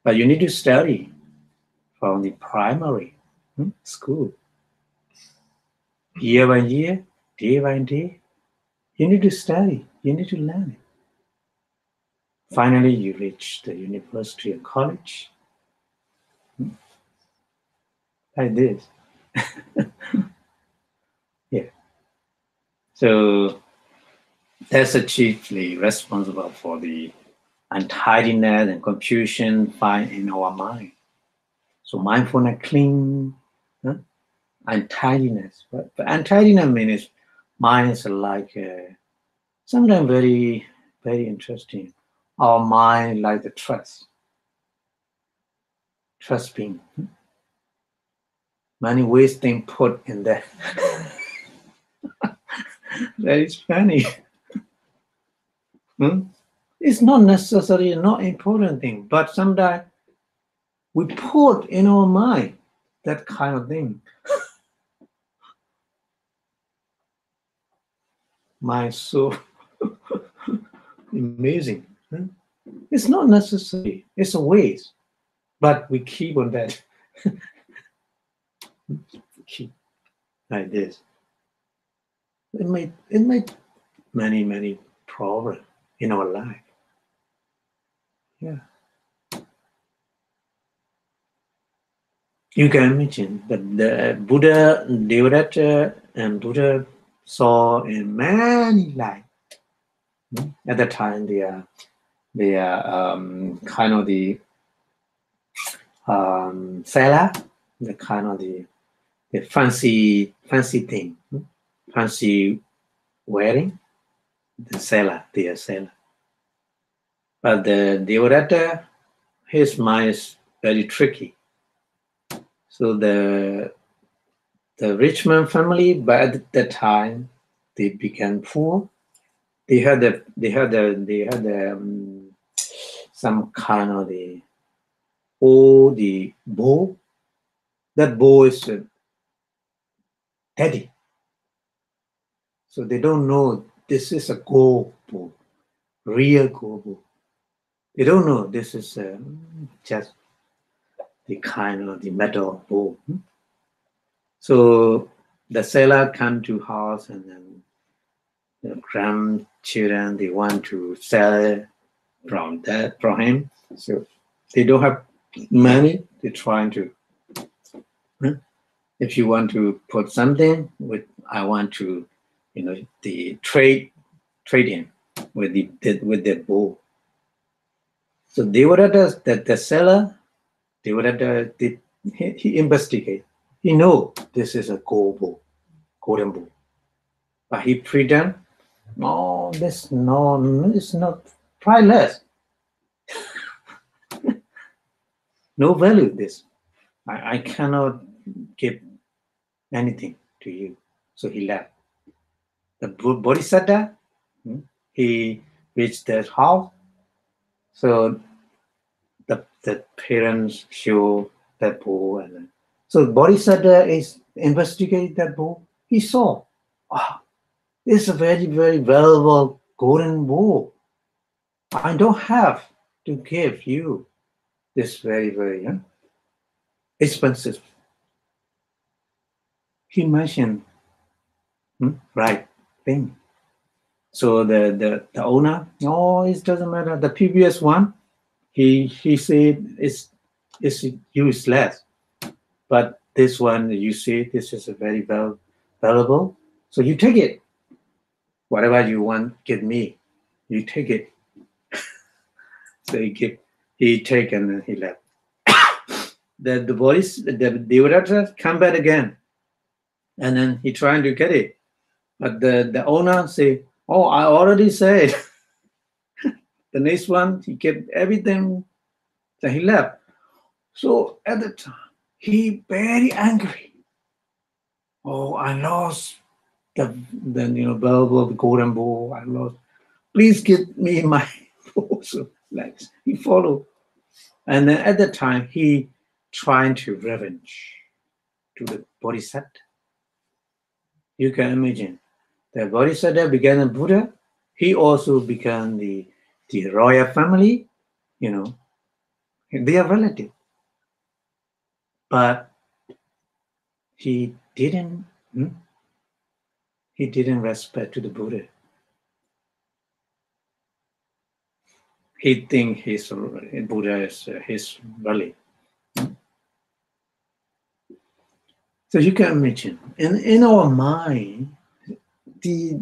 but you need to study from the primary school. Year by year, day by day, you need to study, you need to learn it. Finally, you reach the university or college. Like this. Yeah. So that's chiefly responsible for the untidiness and confusion found in our mind. So mindfulness clean, untidiness. But untidiness means mind is like sometimes very, very interesting. Our mind like the trust being. Many ways things put in there. That is funny. It's not necessarily not important thing, but sometimes we put in our mind that kind of thing. Mind so amazing. It's not necessary. It's a waste, but we keep on that. Keep like this. It made many problems in our life. Yeah. You can imagine that the Buddha, Devadatta, and Buddha saw in many lives. At the time, they are kind of the sailor, the kind of the fancy thing, fancy wearing. The sailor, they are sailor. But the Devadatta, his mind is very tricky. So the rich man family, but at that time, they became poor. They had some kind of the bow. That bow is daddy. So they don't know this is a gold bow, real gold bow. They don't know this is just the kind of the metal bow. So the seller come to house, and then the grandchildren, they want to sell from him. So they don't have money. They're trying to. If you want to put something with, I want to, the trade in with the bow. So Devadatta, the seller, Devadatta, he investigate. He know this is a golden bow, but he pretend, no, it's not priceless. No value this. I cannot give anything to you. So he left. The Bodhisattva, he reached that house. So the parents show that bow, and so Bodhisattva is investigating that bow. He saw, this is a very, very valuable golden bow. I don't have to give you this very, very expensive. He mentioned right thing. So the owner, it doesn't matter. The previous one, he said it's useless, but this one, you see, this is a very valuable. So you take it. Whatever you want, give me. You take it. So he take, and then he left. The Devadatta come back again, and then he trying to get it, but the owner say, I already said. The next one, he kept everything, so he left. So at the time, he very angry. I lost the valuable golden bow. I lost. Please give me my bow. So like he followed, and then at the time he trying to revenge to the Bodhisattva. You can imagine the Bodhisattva began a Buddha. He also began the royal family. They are relative, but he didn't respect to the Buddha. He think his Buddha is his relative. So you can imagine in our mind, the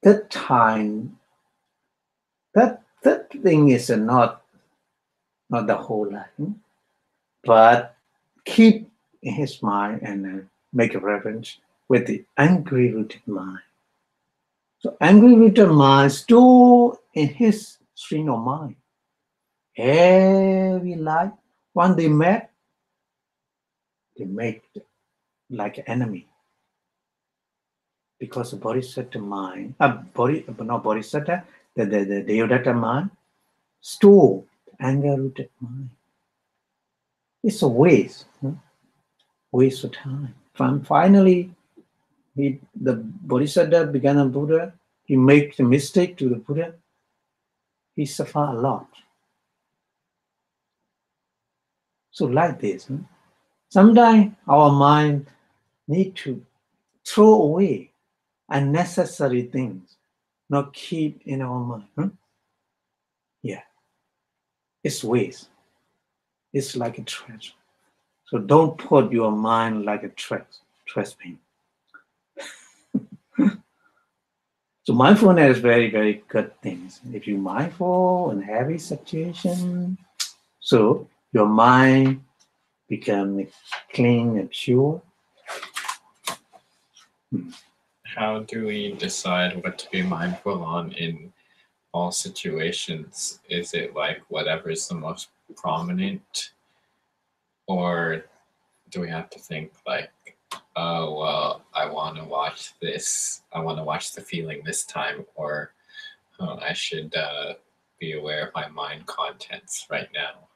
that time, that thing is not the whole life, but keep in his mind and make a reference with the angry rooted mind. So angry rooted mind store in his stream of mind. Every life, when they met, they make like enemy. Because the bodhisattva mind, not bodhisattva, the Devadatta mind, store anger rooted mind. It's a waste of time. Finally, the bodhisattva began a Buddha. He makes the mistake to the Buddha. He suffer a lot. So like this, sometimes our mind need to throw away unnecessary things, not keep in our mind. Yeah, it's waste. It's like a treasure. So don't put your mind like a trash bin. So mindfulness is very, very good things. If you're mindful in heavy situation, so your mind become clean and pure. How do we decide what to be mindful on in all situations? Is it like whatever is the most prominent? Or do we have to think like, oh, well, I want to watch this. I want to watch the feeling this time. Or I should be aware of my mind contents right now.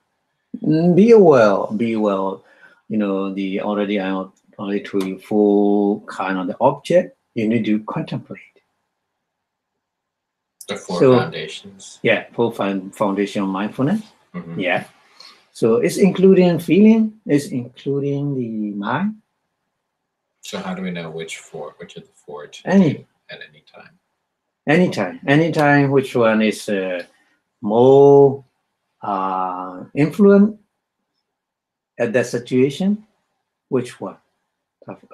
Be aware. You know, I already told you 4 kind of the object you need to contemplate. The 4 foundations. Yeah, 4 foundation of mindfulness. Mm-hmm. Yeah. So it's including feeling, it's including the mind. So how do we know which of the 4 to do at any time? Anytime, which one is more influent at that situation, which one?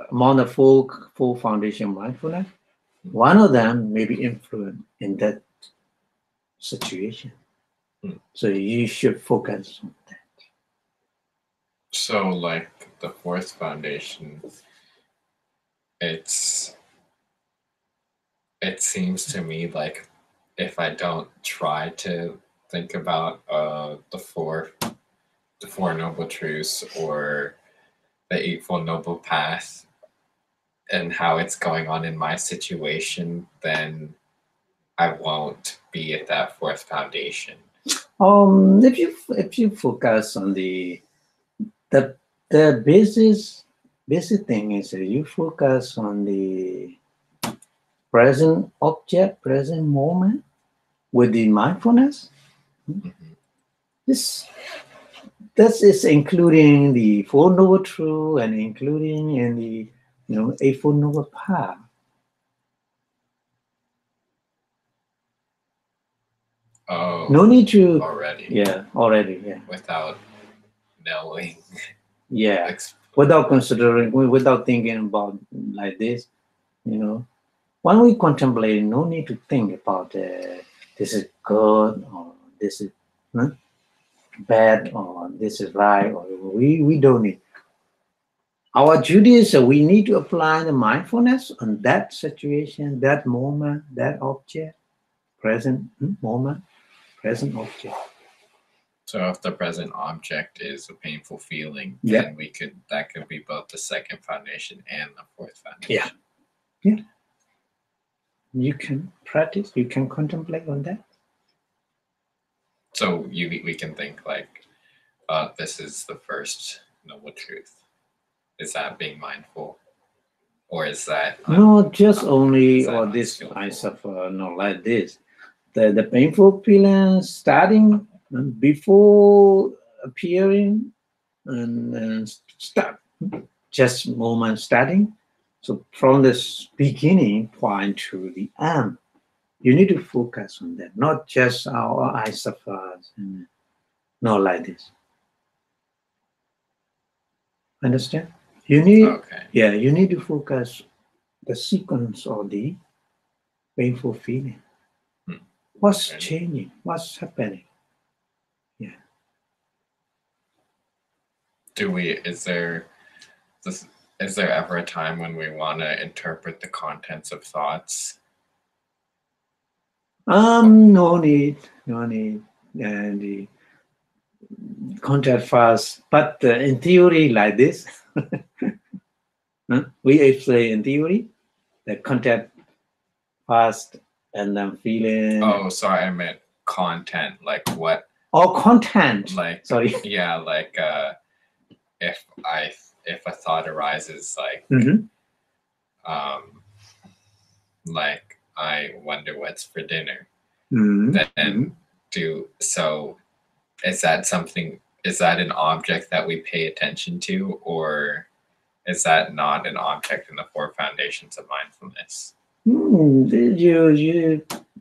Among the 4 foundation of mindfulness, one of them may be influent in that situation. So you should focus on that. So like the 4th foundation, it seems to me like if I don't try to think about the 4 noble truths or the 8-fold noble path and how it's going on in my situation, then I won't be at that 4th foundation. If you focus on the basic thing is that you focus on the present object, present moment with the mindfulness. This is including the 4 noble truths and including in the 8-fold noble path. Oh, no need to already. Yeah. Without knowing. Yeah. Without considering, without thinking about like this, when we contemplate, no need to think about this is good or this is bad or this is right, or we don't need. Our duty is that we need to apply the mindfulness on that situation, that moment, that object, present moment, present object. So if the present object is a painful feeling, then that could be both the 2nd foundation and the 4th foundation. Yeah. You can practice, you can contemplate on that. So we can think like, this is the 1st noble truth. Is that being mindful? Or is that... No, just only, or this, I suffer, not like this. The painful feeling starting before appearing and start, just moment starting. So from this beginning point to the end, you need to focus on that, not just our I suffer, not like this. Understand? You need, you need to focus the sequence of the painful feeling. What's changing? What's happening? Yeah. Is there ever a time when we want to interpret the contents of thoughts? No need. And the contact fast, but in theory, like this, we explain in theory the contact fast and then feeling. Oh, sorry, I meant content. Like what? Oh, content. Like sorry. Yeah, like if a thought arises, like like I wonder what's for dinner. Then is that an object that we pay attention to, or is that not an object in the 4 foundations of mindfulness?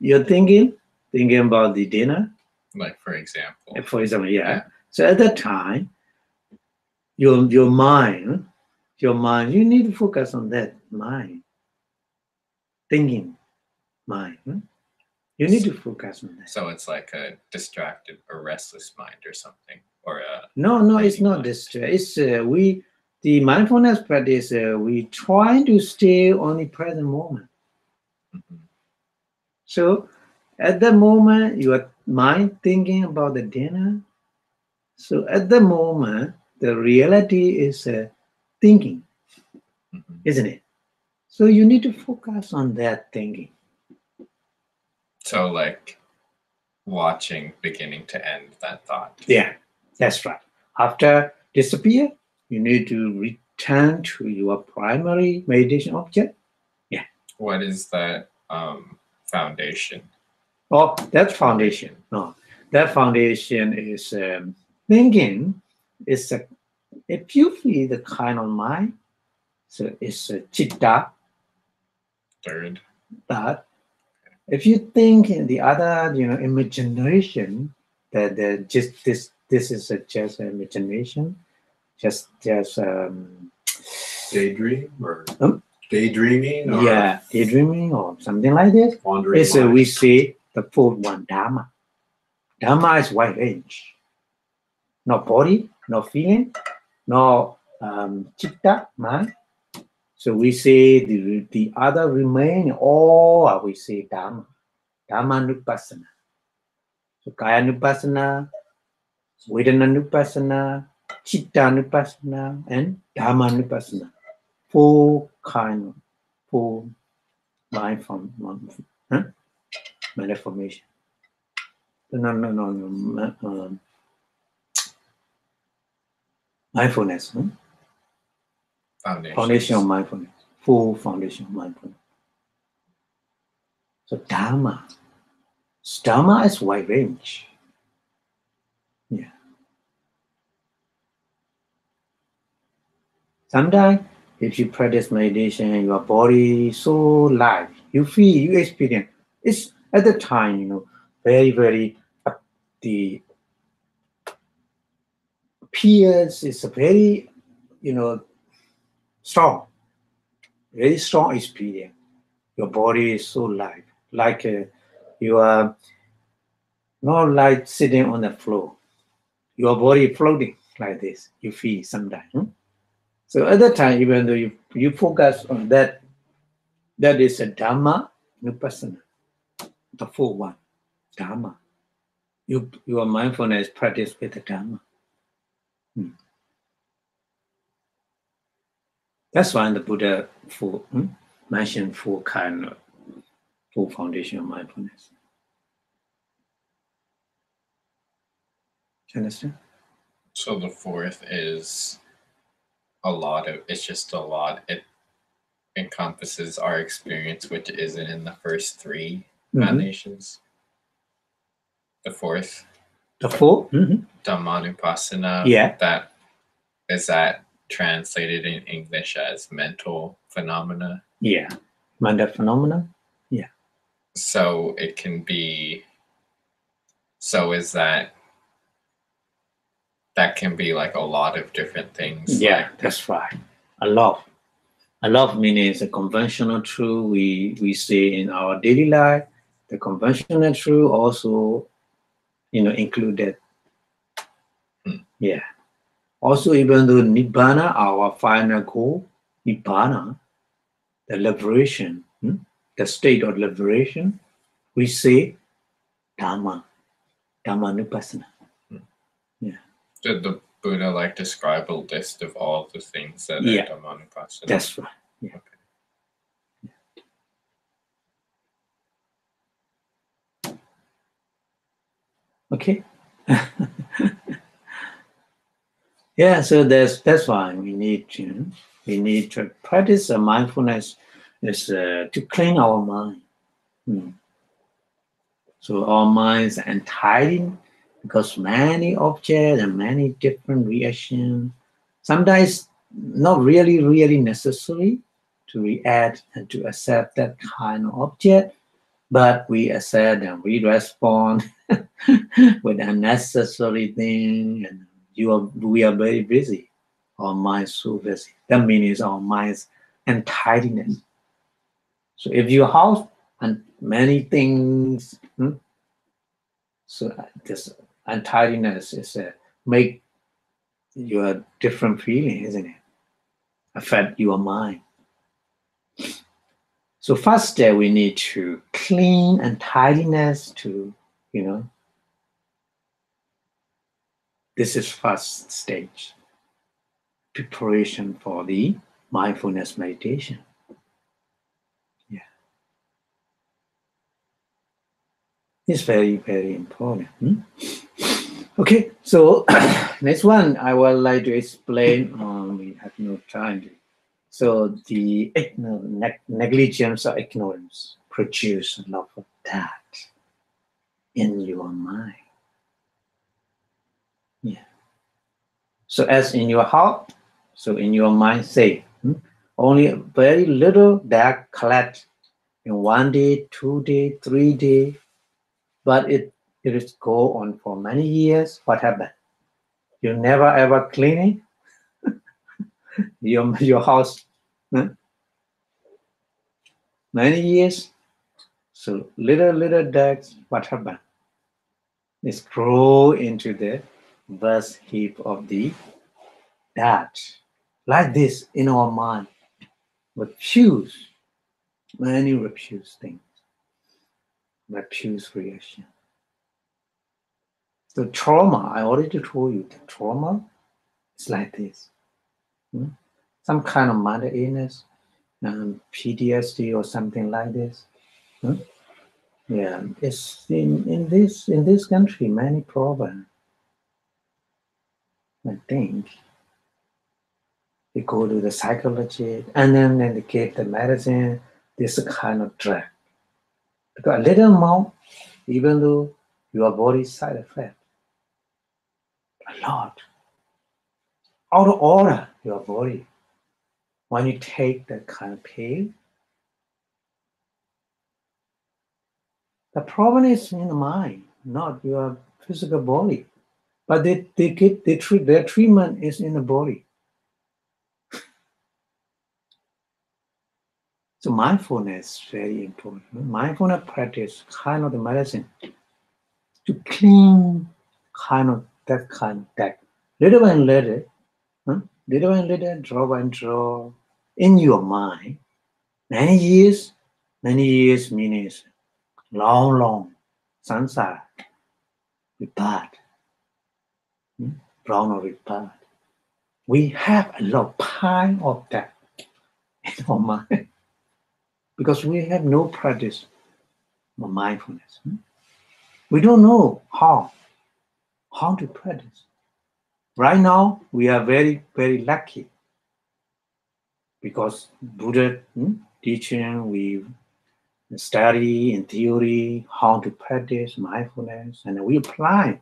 You're thinking about the dinner, like for example. Yeah. So at that time, your mind, you need to focus on that mind, thinking mind. You need to focus on that. So it's like a distracted or restless mind or something, or a no, it's not distracted. It's the mindfulness practice. We try to stay on the present moment. So at the moment, your mind thinking about the dinner. So at the moment, the reality is thinking, isn't it? So you need to focus on that thinking. So like watching beginning to end that thought. Yeah, that's right. After disappear, you need to return to your primary meditation object. Yeah. What is that foundation? Oh, that foundation. No, that foundation is thinking. It's a purely the kind of mind. So it's a chitta. Third. That if you think in the other, imagination, that just this is just imagination, just daydream or daydreaming. Or yeah, daydreaming or something like this. Wandering. It's we see the fourth one, Dharma. Dharma is wide range. No body, no feeling, no chitta, mind. So we say the other remain, all we say Dhamma. Dhammanupassana. So Kayanupassana, Vedananupassana, Chittanupassana, and Dhammanupassana. 4 mind formation. No. Mindfulness. Foundation of mindfulness. 4 foundation of mindfulness. So Dharma is wide range. Yeah. Sometimes if you practice meditation, your body is so live. You feel, you experience. It's at the time, very, very the appearance is a very, strong, very strong experience. Your body is so live, like you are not like sitting on the floor. Your body floating like this. You feel sometimes. So at that time, even though you focus on that, that is a Dhamma Nupassana, the 4th one, Dhamma. Your mindfulness practice with the Dhamma. That's why the Buddha mentioned 4 foundation of mindfulness. Do you understand? So the 4th is it's a lot. It encompasses our experience, which isn't in the first 3 foundations. The 4th. The 4th? Dhammanupassana. Yeah. Is that translated in English as mental phenomena? Yeah. Mental phenomena? Yeah. So it can be, is that can be like a lot of different things. Yeah, that's right. A lot. A love means a conventional truth we say in our daily life. The conventional truth also, included. Yeah. Also, even though Nibbana, our final goal, Nibbana, the liberation, the state of liberation, we say Dhamma, Dhammanupassana. Yeah. Did the Buddha like describe a list of all the things that Yeah. are Dhammanupassana? That's right. Yeah. Okay. Yeah, so that's why we need to practice mindfulness is to clean our mind. So our minds are entirely because many objects and many different reactions. Sometimes not really necessary to react and to accept that kind of object, but we accept and we respond with unnecessary thing, and we are very busy. Our mind's so busy. That means our mind's untidiness. So if your house and many things, so this untidiness is make your different feeling, isn't it? Affect your mind. So first step, we need to clean untidiness to, this is first stage, preparation for the mindfulness meditation. Yeah. It's very, very important. Okay, so next one I would like to explain. We have no time. So the negligence or ignorance produce a lot of that in your mind. Yeah. So as in your heart, so in your mind, say only very little that collect in 1 day, 2 day, 3 day, but it is go on for many years. What happened? You never ever cleaning your house. Many years. So little decks, what happened? It's grow into the vast heap of the that. Like this in our mind. Refuse. Many refuse things. Refuse reaction. The trauma, I already told you, the trauma is like this. Some kind of mental illness, PTSD or something like this. Yeah, it's in this country many problems. I think they go to the psychologist and then they give the medicine, this kind of drug. Because a little amount, even though your body side effect, a lot. Out of order, your body. When you take that kind of pill, the problem is in the mind, not your physical body. But their treatment is in the body. So mindfulness is very important. Mindfulness practice kind of the medicine to clean that. Little by little, draw by draw, in your mind. Many years means long, samsara, rebirth, brown or rebirth. We have a lot of pile of that in our mind because we have no practice of mindfulness. We don't know how to practice. Right now, we are very, very lucky because Buddha teaching, we study in theory how to practice mindfulness, and we apply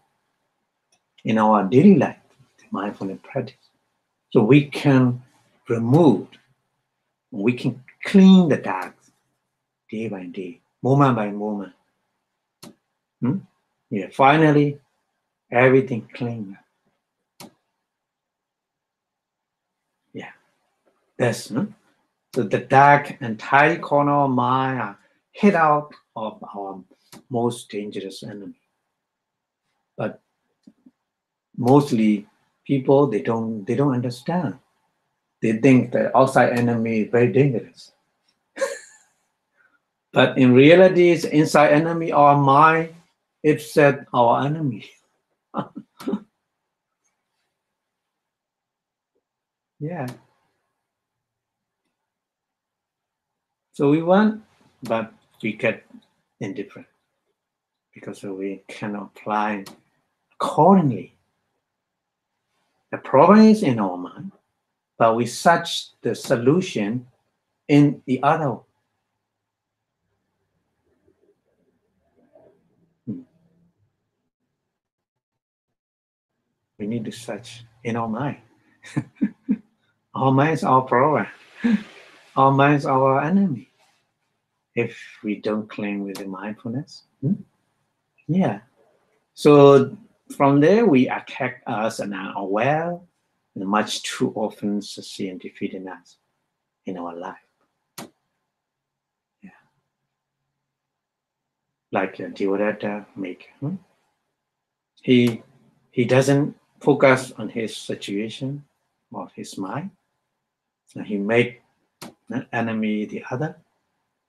in our daily life the mindfulness practice. So we can remove, we can clean the dark day by day, moment by moment. Yeah, finally, everything clean. Yeah, that's So the dark and tight corner of mind are hit out of our most dangerous enemy. But mostly people, they don't understand. They think the outside enemy is very dangerous. But in reality, it's inside enemy, our mind, it's our enemy. Yeah. So we want, but we get indifferent because we cannot apply accordingly. The problem is in our mind, but we search the solution in the other. We need to search in our mind. Our mind is our problem. Our mind is our enemy. If we don't cling with the mindfulness. Yeah. So from there, we attack us and are aware and much too often succeed in defeating us in our life. Yeah. Like a diverted maker. He doesn't focus on his situation or his mind. And he made an enemy the other.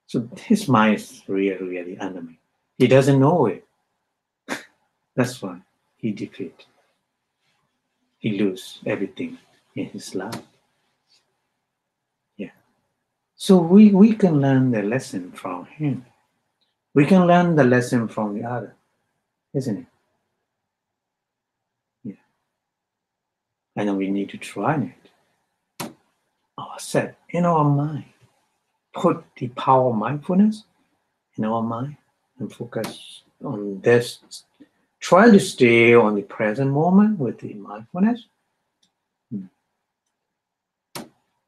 So his mind is really enemy. He doesn't know it. That's why he defeat. He lose everything in his life. Yeah. So we can learn the lesson from him. We can learn the lesson from the other, isn't it? Yeah. And we need to try it ourselves in our mind. Put the power of mindfulness in our mind and focus on this. Try to stay on the present moment with the mindfulness.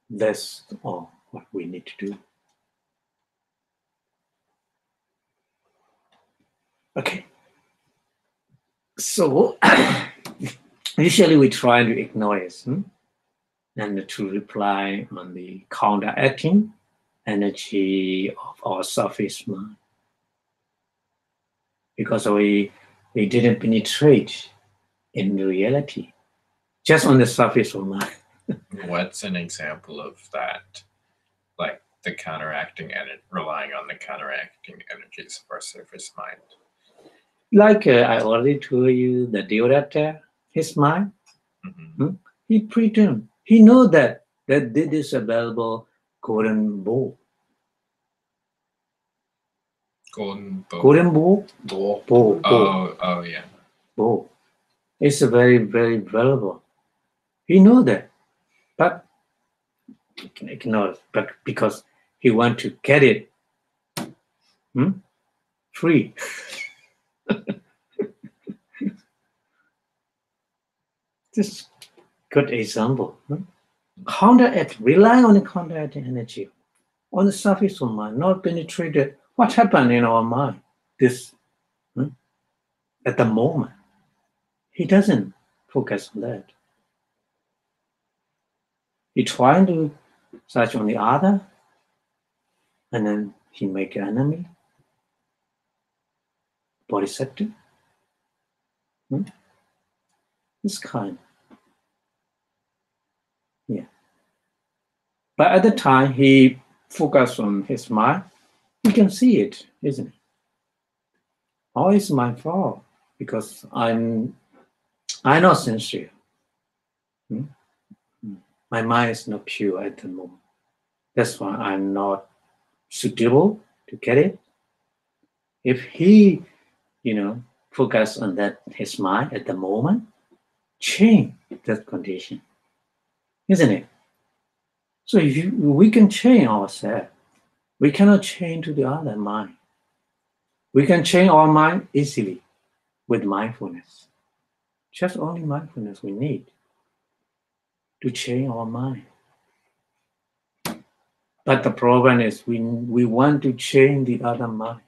That's all what we need to do. Okay. So usually we try to ignore it and to reply on the counteracting energy of our surface mind. Because we didn't penetrate in reality, just on the surface of mind. What's an example of that? Like the counteracting energy, relying on the counteracting energies of our surface mind. Like I already told you, the diverted, his mind, he pretend. He know that this is available golden ball. Golden bow. Golden ball? Ball. Oh, yeah. Ball. It's very valuable. He know that, but he can ignore it. But because he want to get it free. Just good example. Counteract, rely on the counteracting energy on the surface of mind, not penetrated. What happened in our mind? This at the moment. He doesn't focus on that. He trying to search on the other, and then he make an enemy. Bodhisattva. This kind. Yeah. But at the time he focused on his mind, he can see it, isn't it? Oh, it's my fault because I'm not sincere. My mind is not pure at the moment. That's why I'm not suitable to get it. If he, focus on that his mind at the moment, change that condition, isn't it? So we can change ourselves. We cannot change to the other mind. We can change our mind easily with mindfulness. Just only mindfulness we need to change our mind. But the problem is we want to change the other mind.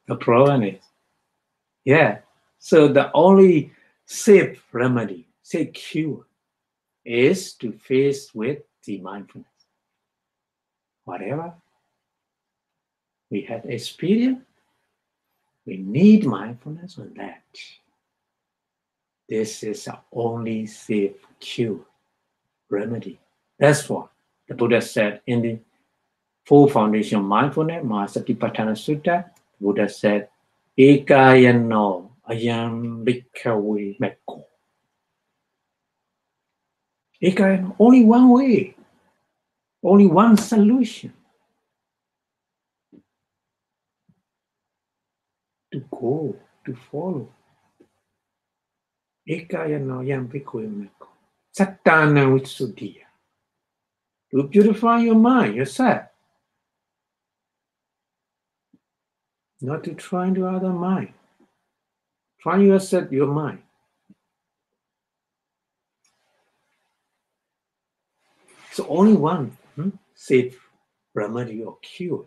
The problem is, so the only safe remedy, safe cure is to face with the mindfulness. Whatever we have experienced, we need mindfulness on that. This is the only safe cure, remedy. That's what the Buddha said in the four foundation of mindfulness, Mahasatipatthana Sutta. The Buddha said, Ekayano ayam bhikkhawe mekko. Ekayano, only one way, only one solution to go, to follow. Ekayano ayam bhikkhawe mekko. Sattana visuddhiya. To purify your mind, yourself. Not to try into other mind. Try yourself, your mind. So only one safe remedy or cure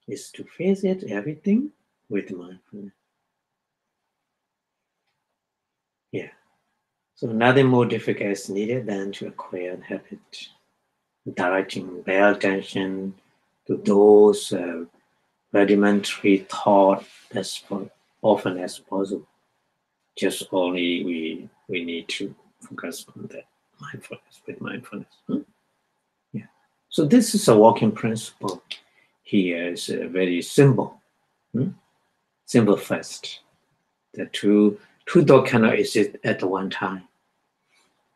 is to face it, everything, with mindfulness. Yeah. So nothing more difficult is needed than to acquire the habit, directing their attention to those rudimentary thoughts as often as possible. Just only we need to focus on that mindfulness, with mindfulness. Yeah. So this is a working principle. Here is very simple. Simple first. The two thoughts cannot exist at one time.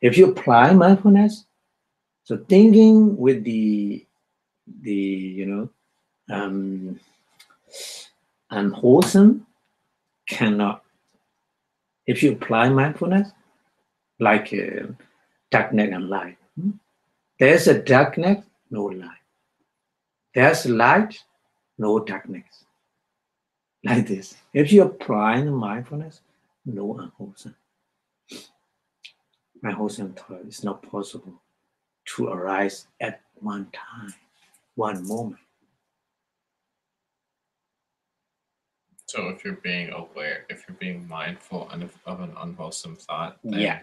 If you apply mindfulness, so thinking with the unwholesome cannot. If you apply mindfulness, like darkness and light, there's a darkness, no light. There's light, no darkness. Like this. If you apply mindfulness, no unwholesome. Unwholesome thought is not possible to arise at one time, one moment. So if you're being aware, if you're being mindful of an unwholesome thought, then Yeah.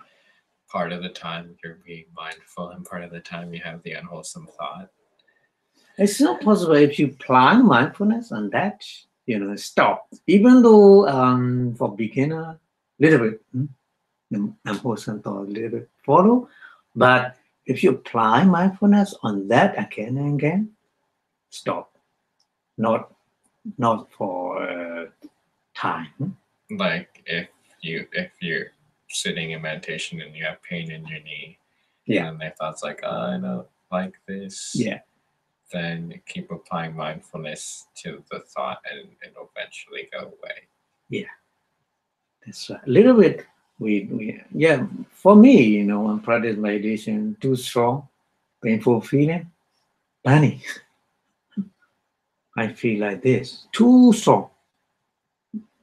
part of the time you're being mindful and part of the time you have the unwholesome thought. It's not possible if you plan mindfulness on that, stop. Even though for beginner, little bit, the unwholesome thought a little bit follow, but if you apply mindfulness on that again and again, stop. Not for time. Like if you're sitting in meditation and you have pain in your knee, and their thoughts like, oh, I don't like this. Yeah. Then keep applying mindfulness to the thought and it'll eventually go away. Yeah. That's right. A little bit for me, when practice meditation too strong, painful feeling, panic. I feel like this, too strong.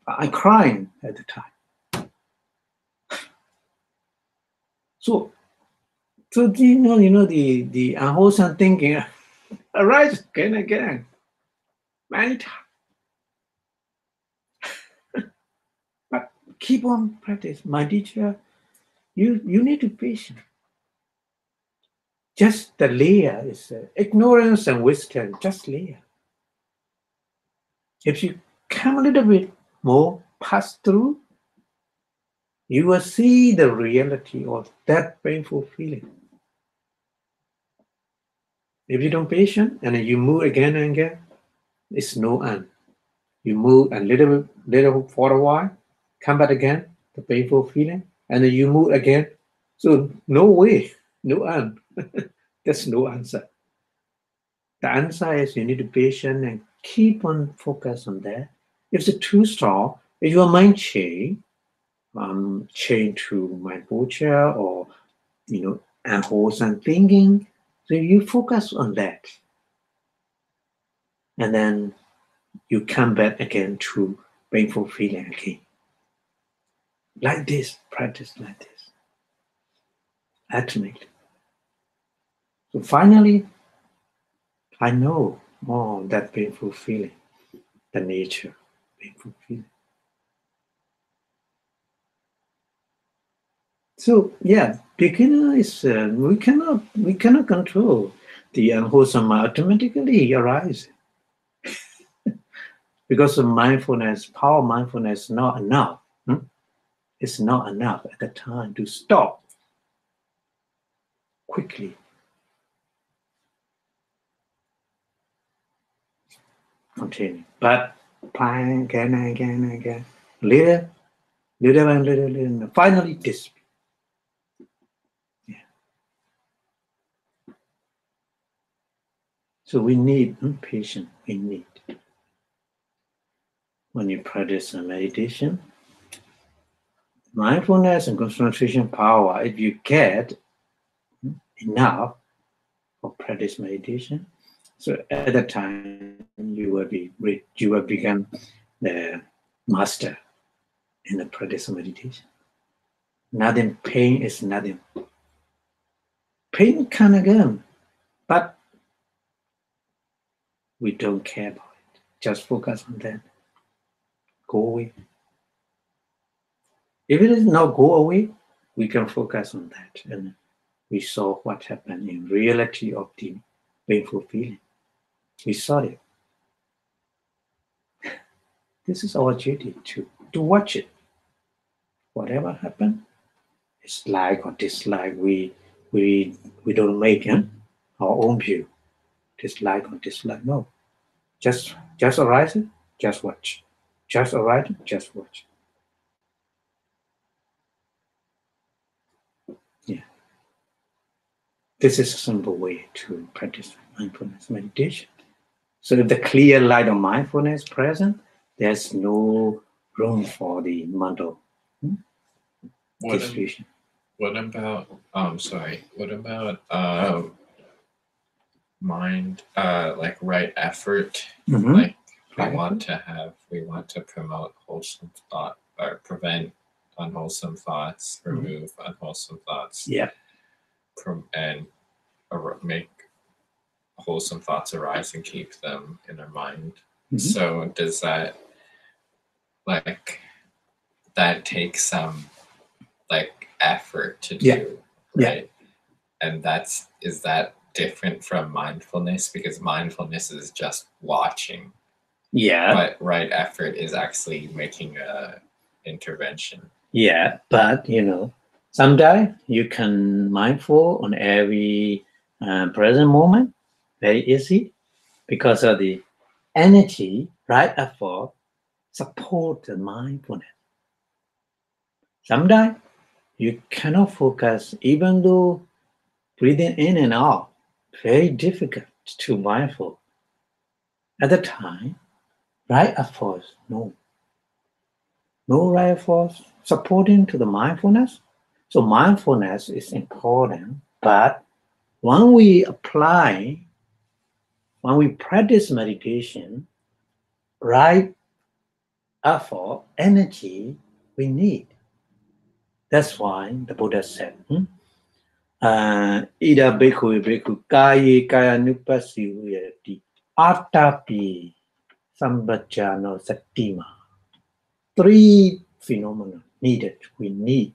I'm crying at the time. So the unwholesome thinking arises again and again, many times. But keep on practice. My teacher, you need to be patient. Just the layer is ignorance and wisdom, just layer. If you come a little bit more, pass through, you will see the reality of that painful feeling. If you don't patient and you move again and again, it's no end. You move a little for a while, come back again, the painful feeling, and then you move again. So no way, no end. There's no answer. The answer is you need to be patient and keep on focus on that. If it's too strong, if your mind change to mind culture or unwholesome thinking, so you focus on that, and then you come back again to painful feeling again. Like this, practice like this. Ultimately. So finally, I know that painful feeling, the nature, painful feeling. So yeah, beginner is we cannot control the unwholesome automatically arise because of mindfulness, power mindfulness is not enough. It's not enough at the time to stop quickly. Continue, but applying again and again and again. Little and little, finally this. Yeah. So we need patience. We need. When you practice meditation, mindfulness and concentration power, if you get enough for practice meditation, so at that time you will become the master in the practice of meditation. Nothing, pain is nothing. Pain can again, but we don't care about it. Just focus on that. Go away. If it is not go away, we can focus on that. And we saw what happened in reality of the painful feeling. We saw it. This is our duty to watch it. Whatever happened, it's like or dislike, we don't make our own view. Dislike or dislike, no. Just arise it, just watch. Just arise it, just watch. Yeah. This is a simple way to practice mindfulness meditation. So if the clear light of mindfulness is present, there's no room for the mental distribution. What about mind, like right effort? Like we want to promote wholesome thought or prevent unwholesome thoughts, remove unwholesome thoughts. Yeah. And make wholesome thoughts arise and keep them in our mind. So does that that take some effort to do, right? And is that different from mindfulness? Because mindfulness is just watching. Yeah. But right effort is actually making a intervention. Yeah, but sometimes you can mindful on every present moment, very easy, because of the energy, right effort, support the mindfulness. Sometimes you cannot focus, even though breathing in and out, very difficult to mindful. At the time, right effort, no right effort supporting to the mindfulness. So mindfulness is important, but when we practice meditation, right effort, energy we need. That's why the Buddha said, Ida bhikkhu kaya nupassī vihārati attapi sambhajjano sattima. 3 phenomena we need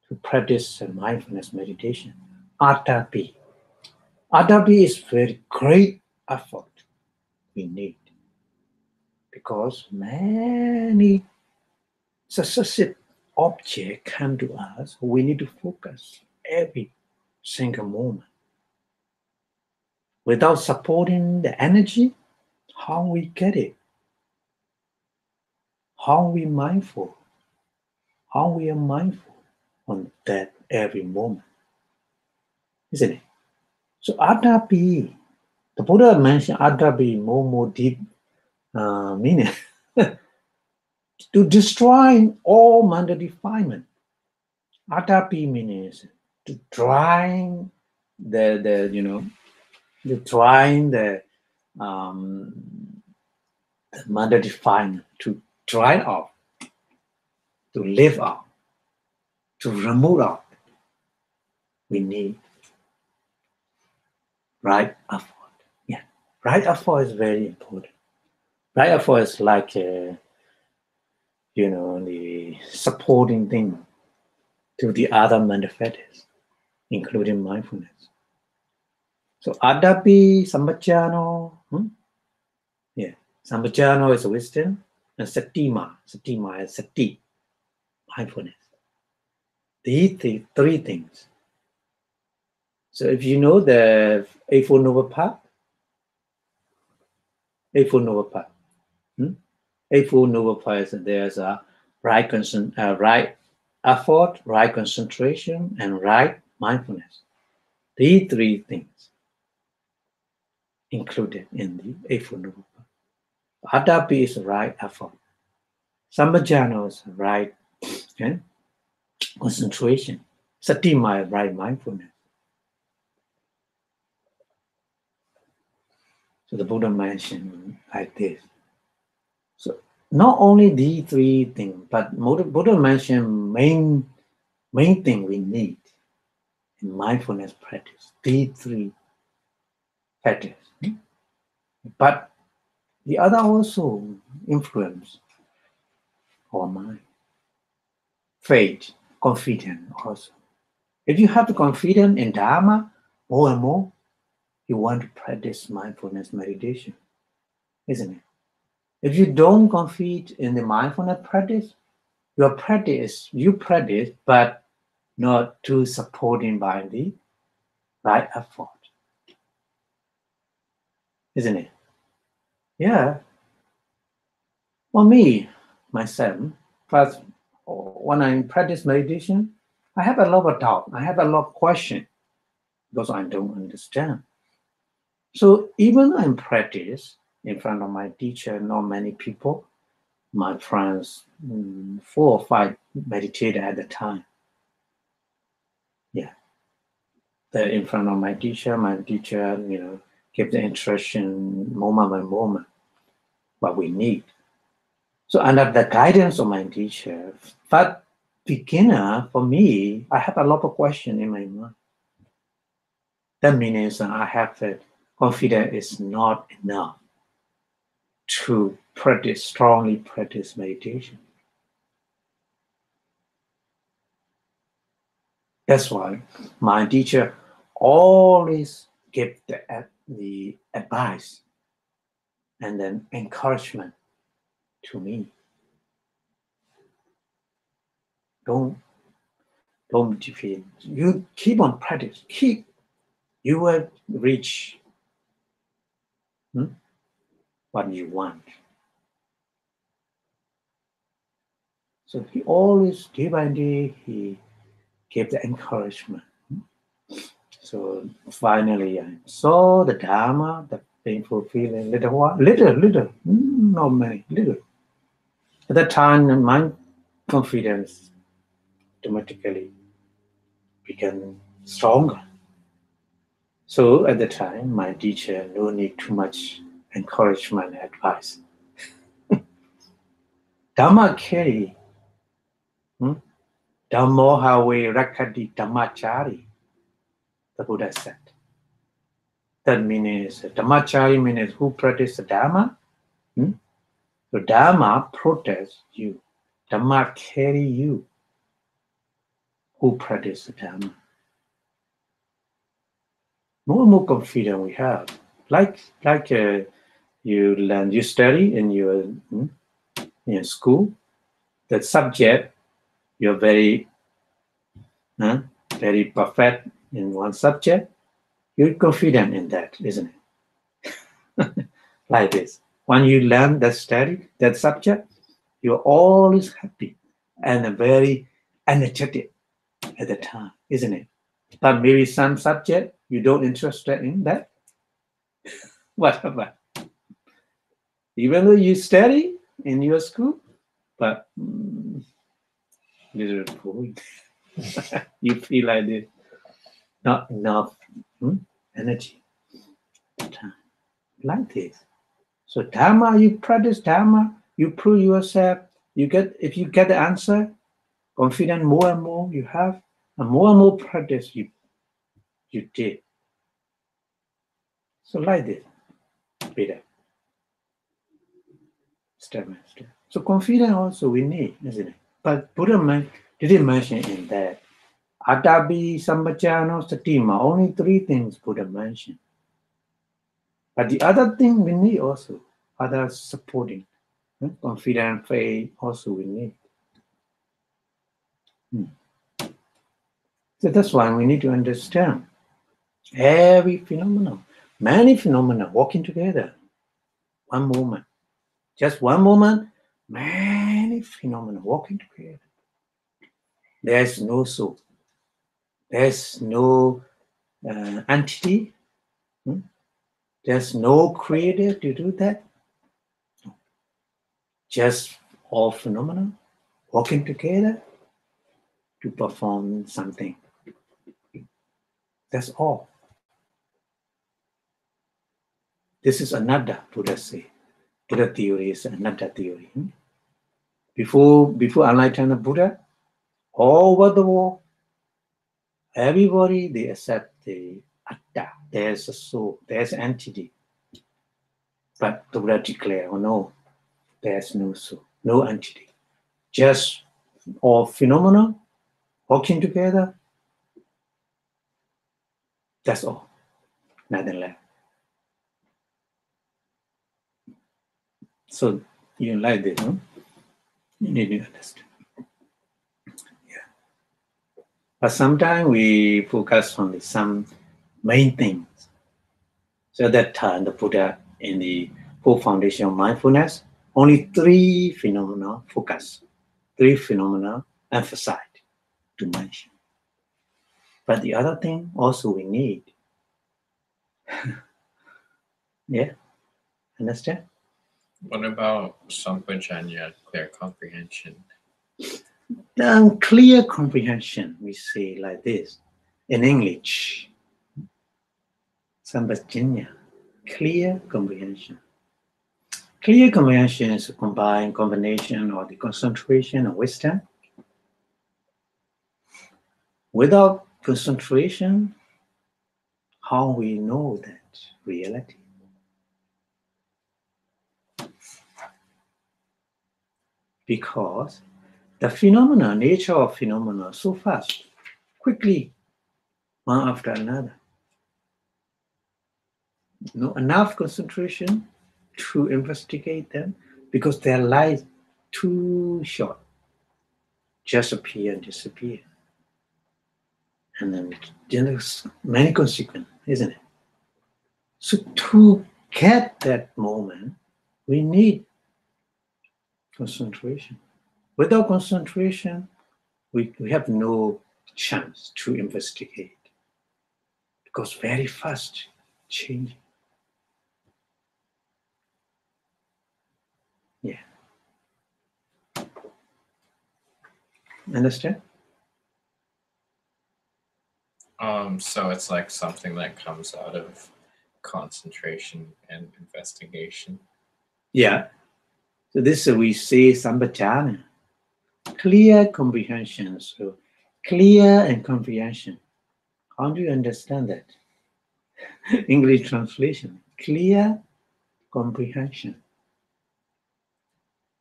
to practice mindfulness meditation. Attapi. Attapi is very great effort we need because many successive objects come to us. We need to focus every single moment. Without supporting the energy, how we get it? How we are mindful on that every moment, isn't it? So Attapi, the Buddha mentioned Attapi more deep meaning to destroy all mental defilement. Attapi means to drying the mental defilement, to dry it off, to live out, to remove out. We need right effort. Yeah, right effort is very important. Right effort is like the supporting thing to the other mental factors, including mindfulness. So Adapi, Sambhajano, yeah, Sambhajano is wisdom, and Satima is Sati, mindfulness. These three things. So if you know the Eightfold Noble Path, Eightfold Noble Path, there's a right effort, right concentration, and right mindfulness. These three things included in the Eightfold Noble Path. Adapi is right effort. Sambhajano is right concentration. Satima is right mindfulness. So the Buddha mentioned like this. So not only these three things, but Buddha mentioned main thing we need in mindfulness practice. These three factors. But the other also influence our mind. Faith, confidence also. If you have the confidence in Dharma more and more, you want to practice mindfulness meditation, isn't it? If you don't confide in the mindfulness practice, you practice, but not too supported by the right effort, isn't it? Yeah. For me, myself, first, when I practice meditation, I have a lot of doubt. I have a lot of questions because I don't understand. So even I practice in front of my teacher, not many people, my friends, 4 or 5 meditated at the time. Yeah. They're in front of my teacher, give the instruction moment by moment, what we need. So under the guidance of my teacher, but beginner, for me, I have a lot of questions in my mind. That means I have that confidence is not enough to strongly practice meditation. That's why my teacher always give the advice and then encouragement to me. Don't defeat. You keep on practice. You will reach what you want. So he always, day by day, he gave the encouragement. So finally, I saw the Dharma, the painful feeling, little, not many, little. At that time, my confidence automatically became stronger. So at the time, my teacher no need too much encouragement and advice. Dhamma carry, Dhammo hawe rakati dhammachari, the Buddha said. That means dhammachari means who practice the Dhamma. So Dhamma protects you. Dhamma carry you who practice the Dhamma. More and more confidence we have. Like you study in your in school, the subject you're very perfect in one subject, you're confident in that, isn't it? Like this. When you learn that subject, you're always happy and very energetic at the time, isn't it? But maybe some subject you don't interested in that. Whatever. Even though you study in your school, but little boring. You feel like this, not enough energy at the time. Like this. So Dhamma, you practice Dhamma, you prove yourself, if you get the answer, confident more and more you have, and more practice you did. So like this, better. Step by step. So confidence also we need, isn't it? But Buddha didn't mention in that Atabi, Sambhajano, Satima, only 3 things Buddha mentioned. But the other thing we need also, other supporting, confidence, faith, also we need. So that's why we need to understand every phenomenon, many phenomena working together. One moment, just one moment, many phenomena working together. There's no soul. There's no entity. There's no creator to do that. Just all phenomena working together to perform something. That's all. This is another Buddha say. Buddha theory is another theory. Before enlightenment Buddha, all over the world, everybody they accept the atta. There's a soul, there's an entity. But the Buddha declared, oh no, there's no soul, no entity. Just all phenomena working together. That's all. Nothing left. So you like this, no? You need to understand. Yeah. But sometimes we focus on some main things. So that time the Buddha in the 4 foundation of mindfulness, only 3 phenomena focus, 3 phenomena emphasized to mention. But the other thing also we need. Yeah, understand? What about sampajanya, clear comprehension? Clear comprehension, we say like this in English. Sampajanya, clear comprehension. Clear comprehension is a combination or the concentration of wisdom. Without concentration, how we know that reality? Because the phenomena, nature of phenomena, so fast, quickly, one after another. No enough concentration to investigate them because their life too short. Just appear and disappear. And then there's many consequences, isn't it? So to get that moment, we need concentration. Without concentration, we have no chance to investigate because very fast changing. Yeah. Understand? So it's like something that comes out of concentration and investigation. Yeah. So this we say sambhajana, clear comprehension. So clear and comprehension. How do you understand that? English translation, clear comprehension.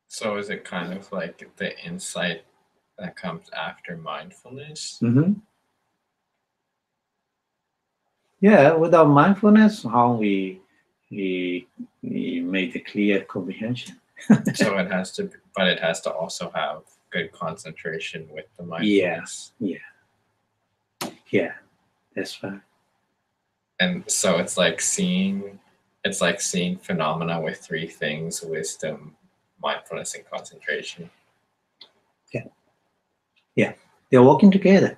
So is it kind of like the insight that comes after mindfulness? Mm-hmm. Yeah, without mindfulness, how we make the clear comprehension. So it has to, but it has to also have good concentration with the mindfulness. Yeah, that's right. And so it's like seeing phenomena with 3 things: wisdom, mindfulness, and concentration. Yeah, they're working together.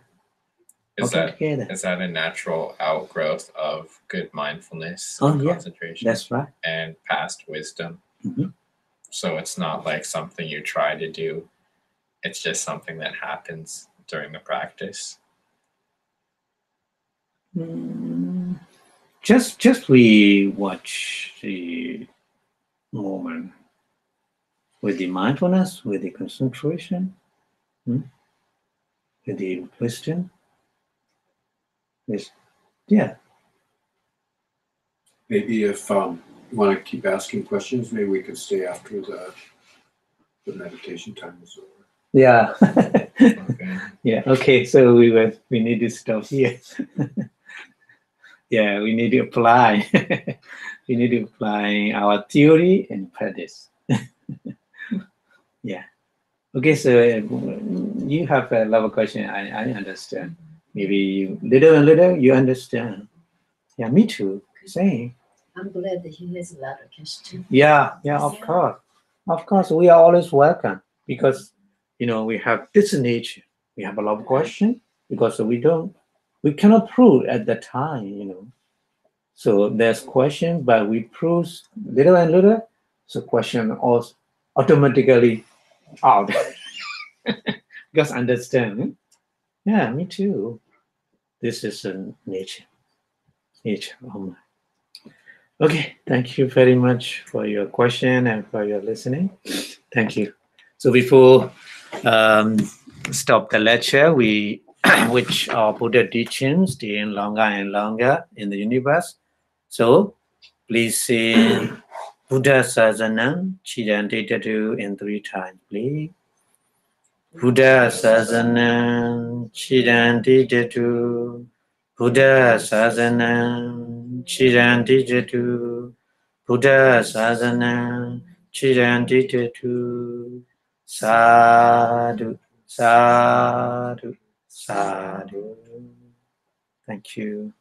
Is that a natural outgrowth of good mindfulness and concentration? That's right. And past wisdom. Mm-hmm. So it's not like something you try to do. It's just something that happens during the practice. Just we watch the moment with the mindfulness, with the concentration, with the wisdom. Yeah. Maybe if you want to keep asking questions, maybe we could stay after the meditation time is over. Yeah. Okay. Yeah. Okay. So we need to stop here. Yeah, we need to apply. We need to apply our theory and practice. Yeah. Okay. So you have a lot of question. I understand. Maybe little and little you understand. Yeah. Me too. Same. I'm glad that he has a lot of questions. Yeah. Yeah. Of course. Of course. We are always welcome because we have this nature. We have a lot of question because we cannot prove at the time. So there's question, but we prove little and little. So question also automatically out because understand. Yeah, me too. This is a nature. Nature. Oh my. Okay, thank you very much for your question and for your listening. Thank you. So before stop the lecture, we which are Buddha teachings staying longer and longer in the universe. So please say Buddha Sasanam Chidantitatu in 3 times, please. Buddha Sasanam Chidantitatu. Buddha Sasanam Chidantitatu. Buddha Sasanam Chidantitatu. Sadhu, sadhu, sadhu. Thank you.